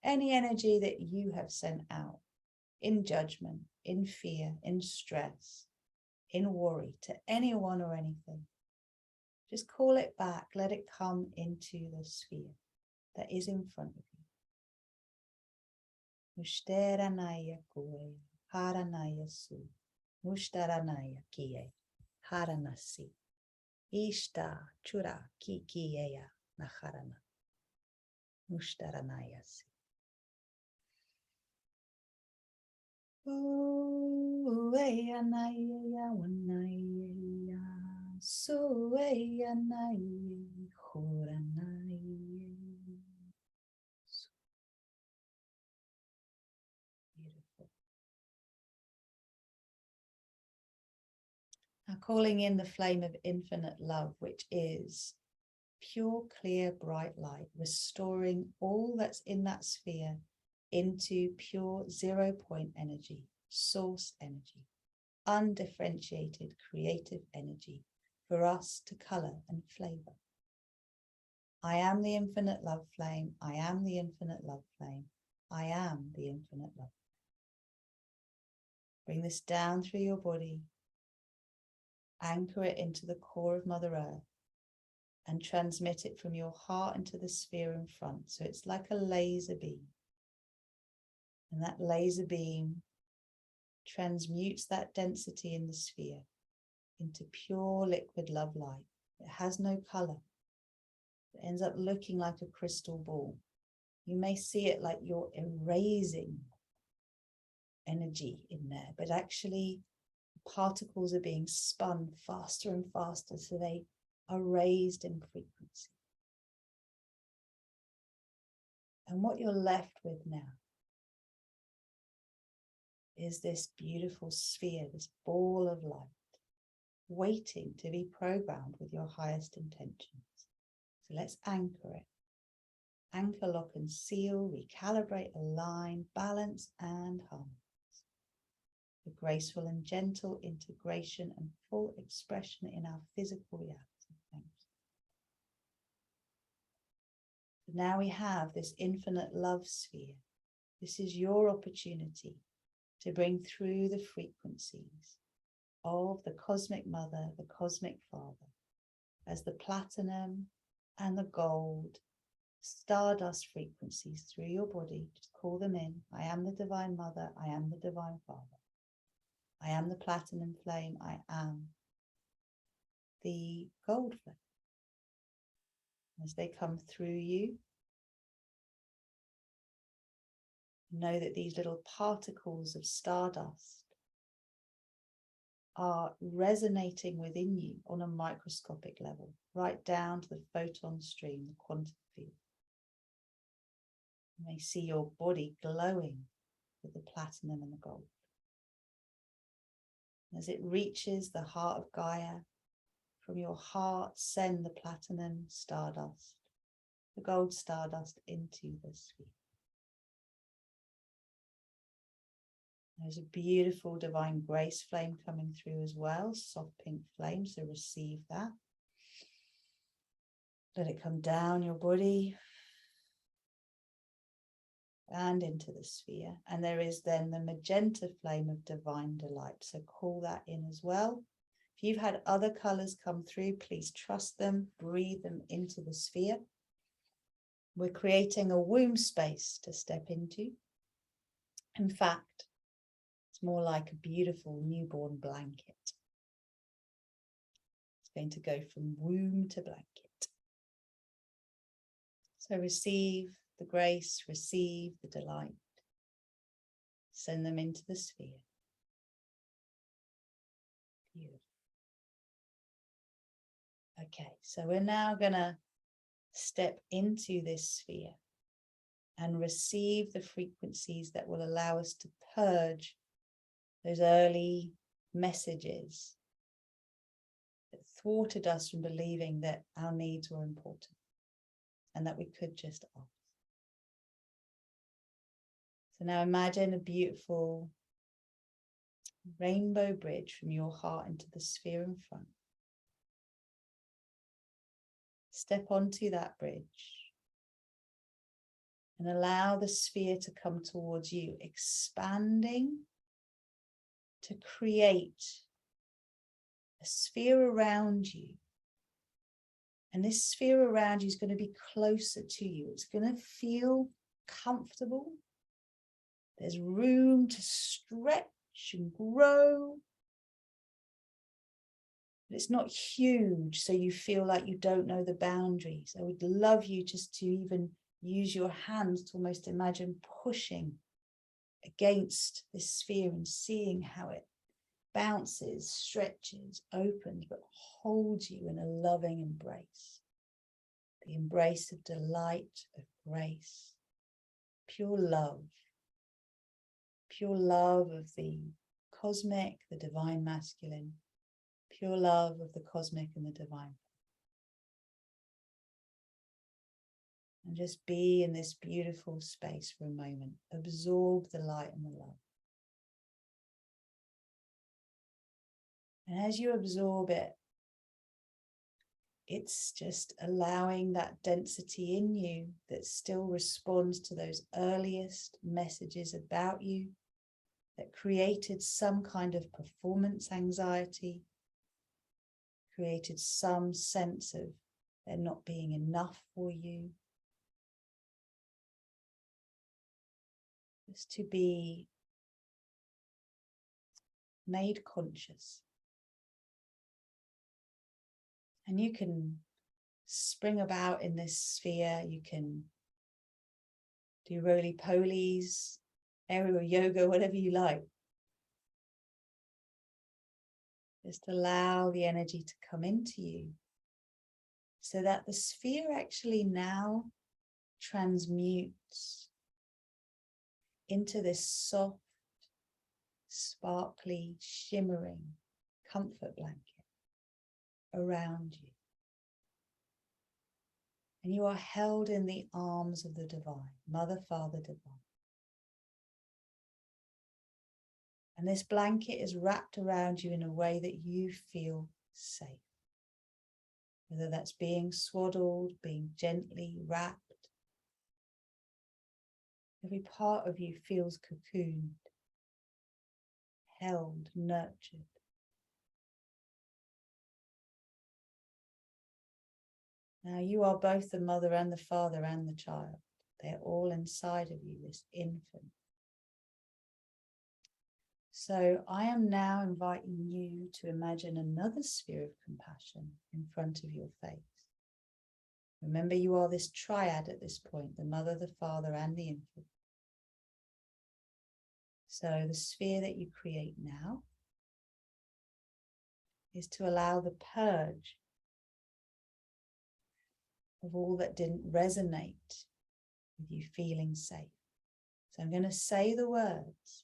any energy that you have sent out in judgment, in fear, in stress, in worry to anyone or anything. Just call it back. Let it come into the sphere that is in front of you. Mushtaranaya kuya, haranaya su, mushtaranaya kiye, haranasi. Ishta chura kikiyeya naharana. Mushtaranayasi. Ueyanaya wanaya. Sueyanaya huranaya. Beautiful. Now calling in the flame of infinite love, which is pure, clear, bright light, restoring all that's in that sphere into pure 0 point energy, source energy, undifferentiated creative energy for us to color and flavor. I am the infinite love flame. I am the infinite love flame. I am the infinite love. Bring this down through your body. Anchor it into the core of Mother Earth and transmit it from your heart into the sphere in front. So it's like a laser beam. And that laser beam transmutes that density in the sphere into pure liquid love light. It has no color. It ends up looking like a crystal ball. You may see it like you're erasing energy in there, but actually particles are being spun faster and faster, so they are raised in frequency. And what you're left with now is this beautiful sphere, this ball of light, waiting to be programmed with your highest intentions. So let's anchor it. Anchor, lock and seal, recalibrate, align, balance and harmonize. for graceful and gentle integration and full expression in our physical reality. Thank you. Now we have this infinite love sphere. This is your opportunity to bring through the frequencies of the cosmic mother, the cosmic father, as the platinum and the gold stardust frequencies through your body. Just call them in. I am the divine mother. I am the divine father. I am the platinum flame. I am the gold flame. As they come through you, know that these little particles of stardust are resonating within you on a microscopic level, right down to the photon stream, the quantum field. You may see your body glowing with the platinum and the gold. As it reaches the heart of Gaia, from your heart send the platinum stardust, the gold stardust into the sphere. There's a beautiful divine grace flame coming through as well, soft pink flame, so receive that. Let it come down your body and into the sphere. And there is then the magenta flame of divine delight, so call that in as well. If you've had other colors come through, please trust them, breathe them into the sphere. We're creating a womb space to step into. In fact, it's more like a beautiful newborn blanket. It's going to go from womb to blanket. So receive the grace, receive the delight. Send them into the sphere. Beautiful. Okay, so we're now going to step into this sphere and receive the frequencies that will allow us to purge those early messages that thwarted us from believing that our needs were important and that we could just ask. So now imagine a beautiful rainbow bridge from your heart into the sphere in front. Step onto that bridge and allow the sphere to come towards you, expanding to create a sphere around you. And this sphere around you is going to be closer to you. It's going to feel comfortable. There's room to stretch and grow. But it's not huge, so you feel like you don't know the boundaries. I would love you just to even use your hands to almost imagine pushing against this sphere and seeing how it bounces, stretches, opens, but holds you in a loving embrace. The embrace of delight, of grace, pure love of the cosmic, the divine masculine, pure love of the cosmic and the divine. And just be in this beautiful space for a moment. Absorb the light and the love. And as you absorb it, it's just allowing that density in you that still responds to those earliest messages about you that created some kind of performance anxiety, created some sense of there not being enough for you. Just to be made conscious. And you can spring about in this sphere. You can do roly-polies, aerial yoga, whatever you like. Just allow the energy to come into you so that the sphere actually now transmutes into this soft, sparkly, shimmering comfort blanket around you. And you are held in the arms of the divine, Mother, Father, Divine. And this blanket is wrapped around you in a way that you feel safe. Whether that's being swaddled, being gently wrapped. Every part of you feels cocooned, held, nurtured. Now you are both the mother and the father and the child. They're all inside of you, this infant. So I am now inviting you to imagine another sphere of compassion in front of your face. Remember, you are this triad at this point, the mother, the father, and the infant. So the sphere that you create now is to allow the purge of all that didn't resonate with you feeling safe. So I'm going to say the words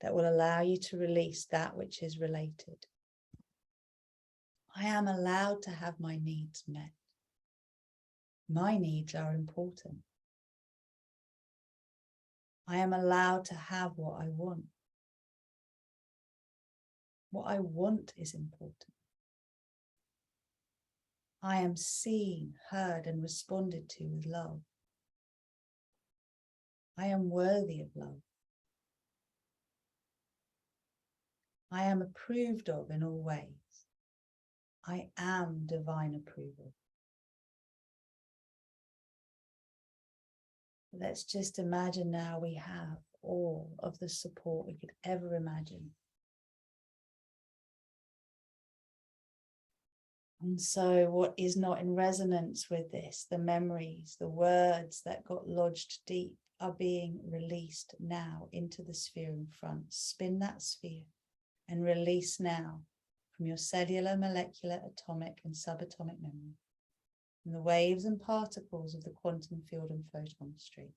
that will allow you to release that which is related. I am allowed to have my needs met. My needs are important. I am allowed to have what I want. What I want is important. I am seen, heard, and responded to with love. I am worthy of love. I am approved of in all ways. I am divine approval. Let's just imagine now we have all of the support we could ever imagine. And so what is not in resonance with this, the memories, the words that got lodged deep, are being released now into the sphere in front. Spin that sphere and release now from your cellular, molecular, atomic, and subatomic memory, from the waves and particles of the quantum field and photon stream,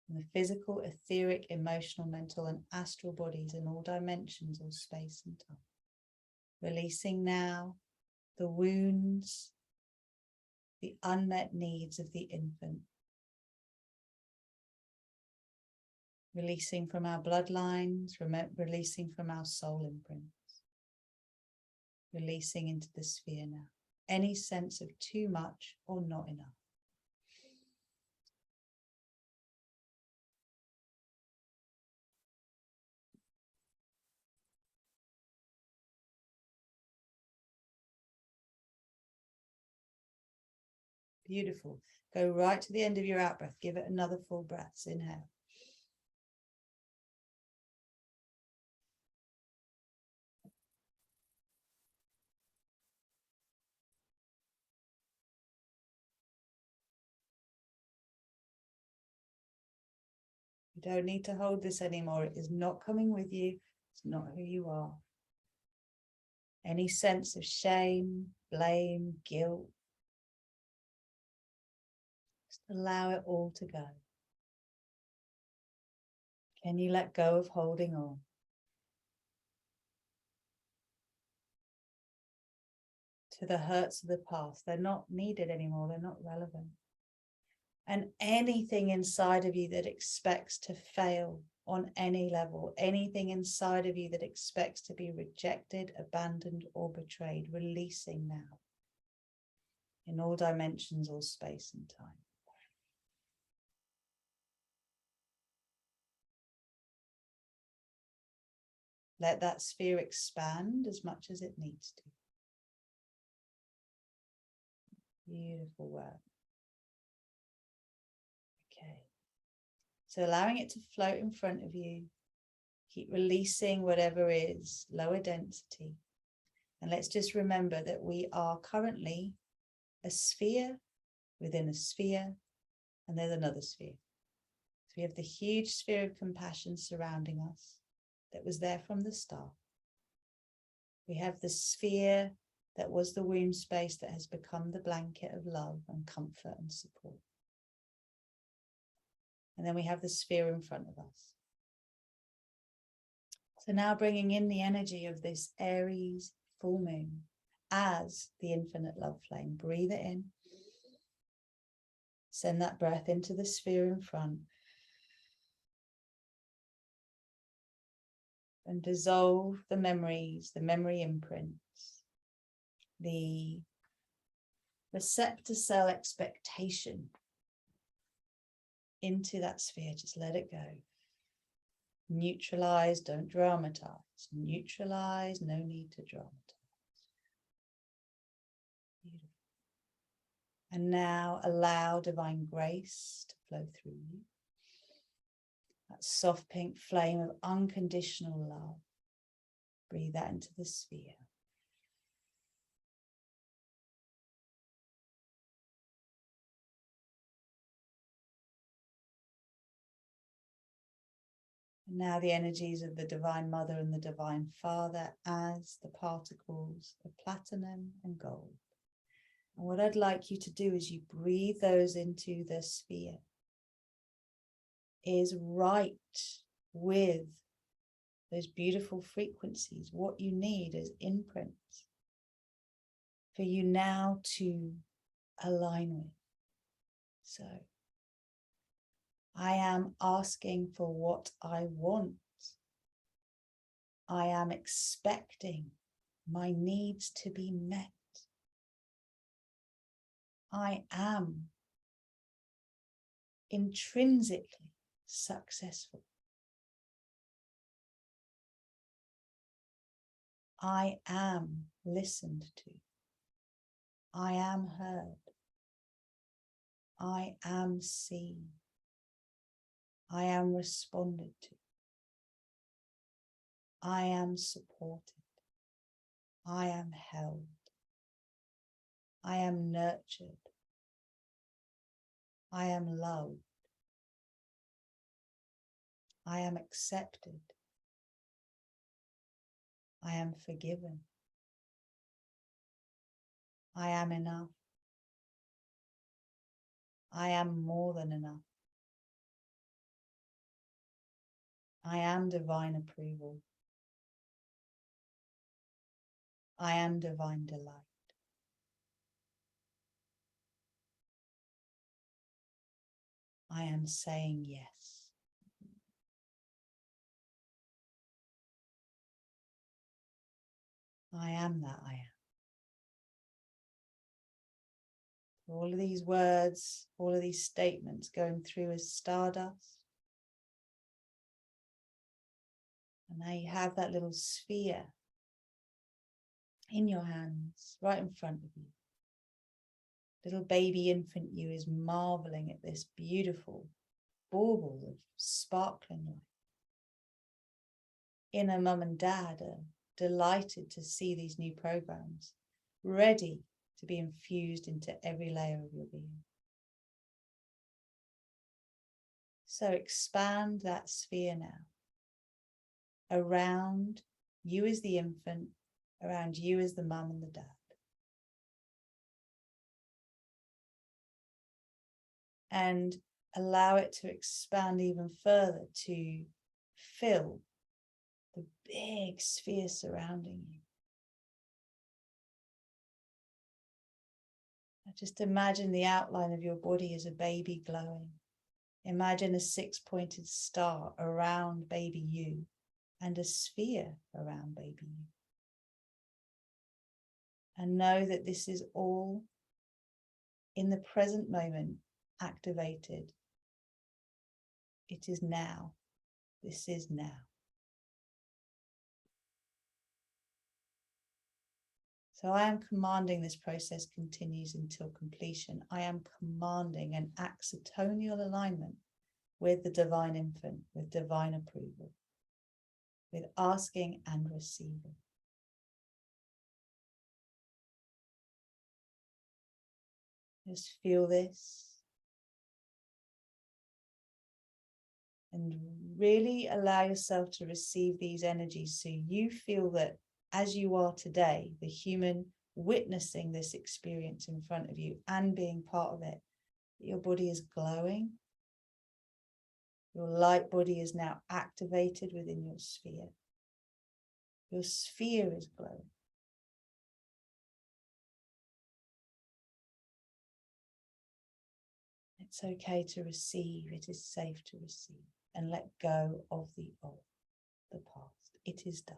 from the physical, etheric, emotional, mental, and astral bodies in all dimensions, all space and time. Releasing now the wounds, the unmet needs of the infant. Releasing from our bloodlines, releasing from our soul imprints. Releasing into the sphere now. Any sense of too much or not enough. Beautiful. Go right to the end of your out breath. Give it another full breath. Inhale. You don't need to hold this anymore. It is not coming with you. It's not who you are. Any sense of shame, blame, guilt, just allow it all to go. Can you let go of holding on? To the hurts of the past. They're not needed anymore. They're not relevant. And anything inside of you that expects to fail on any level, anything inside of you that expects to be rejected, abandoned, or betrayed, releasing now in all dimensions, all space and time. Let that sphere expand as much as it needs to. Beautiful work. Okay. So allowing it to float in front of you. Keep releasing whatever is lower density. And let's just remember that we are currently a sphere within a sphere, and there's another sphere. So we have the huge sphere of compassion surrounding us that was there from the start. We have the sphere that was the womb space that has become the blanket of love and comfort and support. And then we have the sphere in front of us. So now bringing in the energy of this Aries full moon as the infinite love flame. Breathe it in. Send that breath into the sphere in front. and dissolve the memories, the memory imprints, the receptor cell expectation into that sphere. Just let it go. Neutralize, don't dramatize. Neutralize, no need to dramatize. Beautiful. And now allow divine grace to flow through you. That soft pink flame of unconditional love. Breathe that into the sphere. And now the energies of the Divine Mother and the Divine Father as the particles of platinum and gold. And what I'd like you to do as you breathe those into the sphere is write with those beautiful frequencies what you need as imprints for you now to align with. So I am asking for what I want. I am expecting my needs to be met. I am intrinsically successful. I am listened to. I am heard. I am seen. I am responded to. I am supported. I am held. I am nurtured. I am loved. I am accepted. I am forgiven. I am enough. I am more than enough. I am divine approval. I am divine delight. I am saying yes. I am that I am. All of these words, all of these statements going through as stardust. And now you have that little sphere in your hands, right in front of you. Little baby infant you is marveling at this beautiful bauble of sparkling light. Inner mum and dad are delighted to see these new programs, ready to be infused into every layer of your being. So expand that sphere now around you as the infant, around you as the mum and the dad. And allow it to expand even further to fill the big sphere surrounding you. Just imagine the outline of your body as a baby glowing. Imagine a 6-pointed star around baby you and a sphere around baby you. And know that this is all in the present moment activated. It is now. This is now. So I am commanding this process continues until completion. I am commanding an axitonial alignment with the divine infant, with divine approval, with asking and receiving. Just feel this. And really allow yourself to receive these energies so you feel that as you are today, the human witnessing this experience in front of you and being part of it, your body is glowing. Your light body is now activated within your sphere. Your sphere is glowing. It's okay to receive. It is safe to receive and let go of the old, the past. it is done.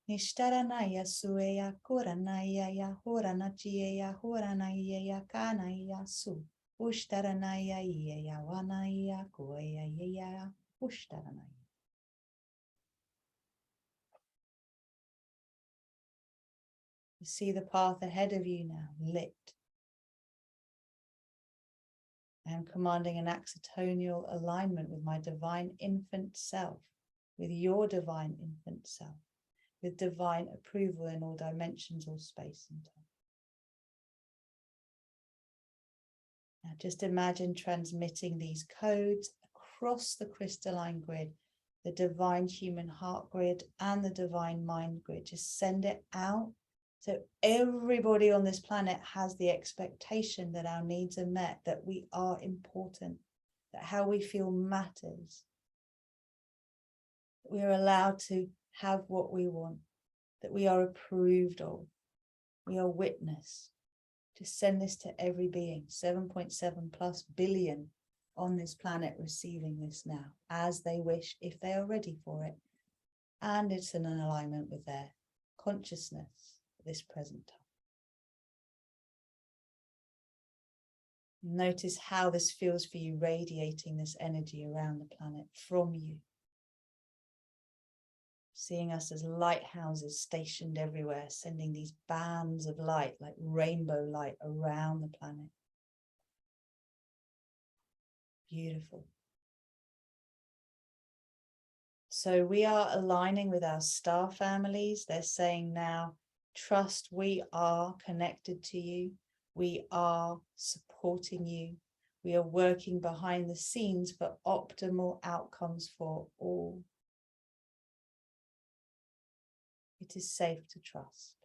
Nishtaranaya sueya koranaya ya horanachiya ya horanaya ya kanaya su. Ushtaranaya ya wanaya koya ya ushtaranaya. You see the path ahead of you now, lit. I am commanding an accitonal alignment with my divine infant self, with your divine infant self, with divine approval in all dimensions, all space and time. Now just imagine transmitting these codes across the crystalline grid, the divine human heart grid and the divine mind grid. Just send it out. So everybody on this planet has the expectation that our needs are met, that we are important, that how we feel matters, that we are allowed to have what we want, that we are approved of, we are witnessed. Just send this to every being, 7.7+ billion on this planet receiving this now, as they wish, if they are ready for it. And it's in an alignment with their consciousness. This present time. Notice how this feels for you, radiating this energy around the planet from you. Seeing us as lighthouses stationed everywhere, sending these bands of light, like rainbow light, around the planet. Beautiful. So we are aligning with our star families. They're saying now, trust, we are connected to you. We are supporting you. We are working behind the scenes for optimal outcomes for all. It is safe to trust.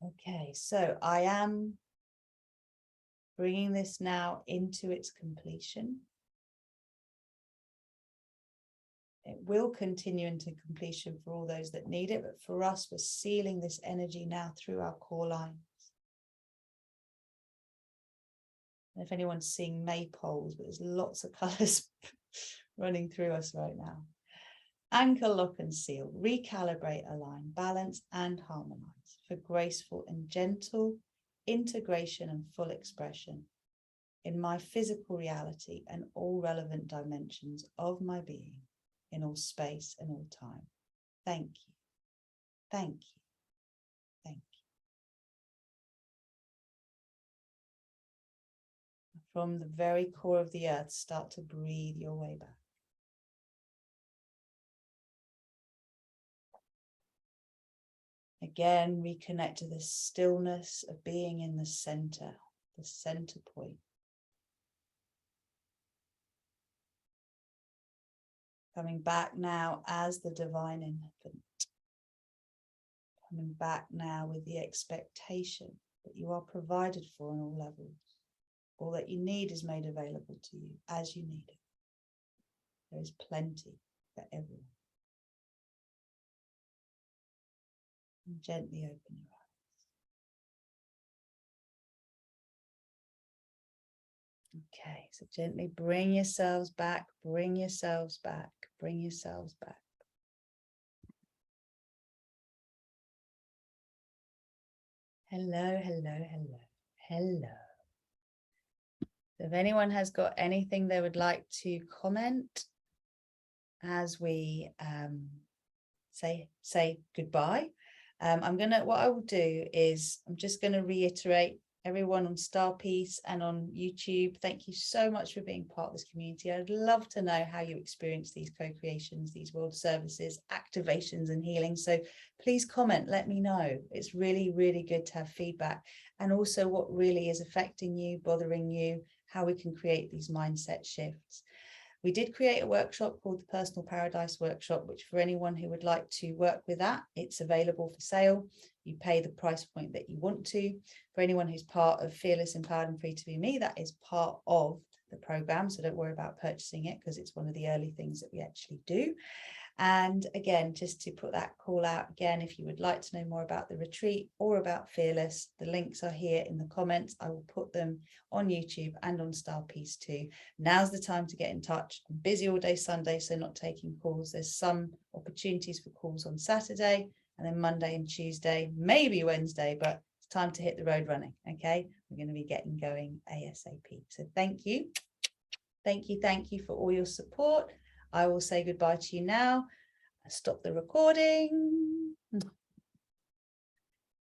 Okay, so I am bringing this now into its completion. It will continue into completion for all those that need it, but for us, we're sealing this energy now through our core lines. And if anyone's seeing maypoles, but there's lots of colours running through us right now. Anchor, lock and seal, recalibrate, align, balance and harmonise for graceful and gentle integration and full expression in my physical reality and all relevant dimensions of my being, in all space and all time. Thank you. Thank you. Thank you. From the very core of the earth, start to breathe your way back. Again, reconnect to the stillness of being in the center point. Coming back now as the divine infant. Coming back now with the expectation that you are provided for on all levels. All that you need is made available to you as you need it. There is plenty for everyone. And gently open your eyes. Okay, so gently bring yourselves back, bring yourselves back, bring yourselves back. Hello, hello, hello, hello. So if anyone has got anything they would like to comment as we say goodbye, what I will do is I'm just going to reiterate everyone on StarPeace and on YouTube. Thank you so much for being part of this community. I'd love to know how you experience these co-creations, these world services, activations and healing. So please comment, let me know. It's really, really good to have feedback, and also what really is affecting you, bothering you, how we can create these mindset shifts. We did create a workshop called the Personal Paradise Workshop, which for anyone who would like to work with that, it's available for sale. You pay the price point that you want to. For anyone who's part of Fearless, Empowered and Free to Be Me, that is part of the program. So don't worry about purchasing it because it's one of the early things that we actually do. And again, just to put that call out again, if you would like to know more about the retreat or about Fearless, the links are here in the comments. I will put them on YouTube and on StarSeeds too. Now's the time to get in touch. I'm busy all day Sunday, so not taking calls. There's some opportunities for calls on Saturday, and then Monday and Tuesday, maybe Wednesday, but it's time to hit the road running. Okay, we're going to be getting going ASAP. So thank you for all your support. I will say goodbye to you now. Stop the recording.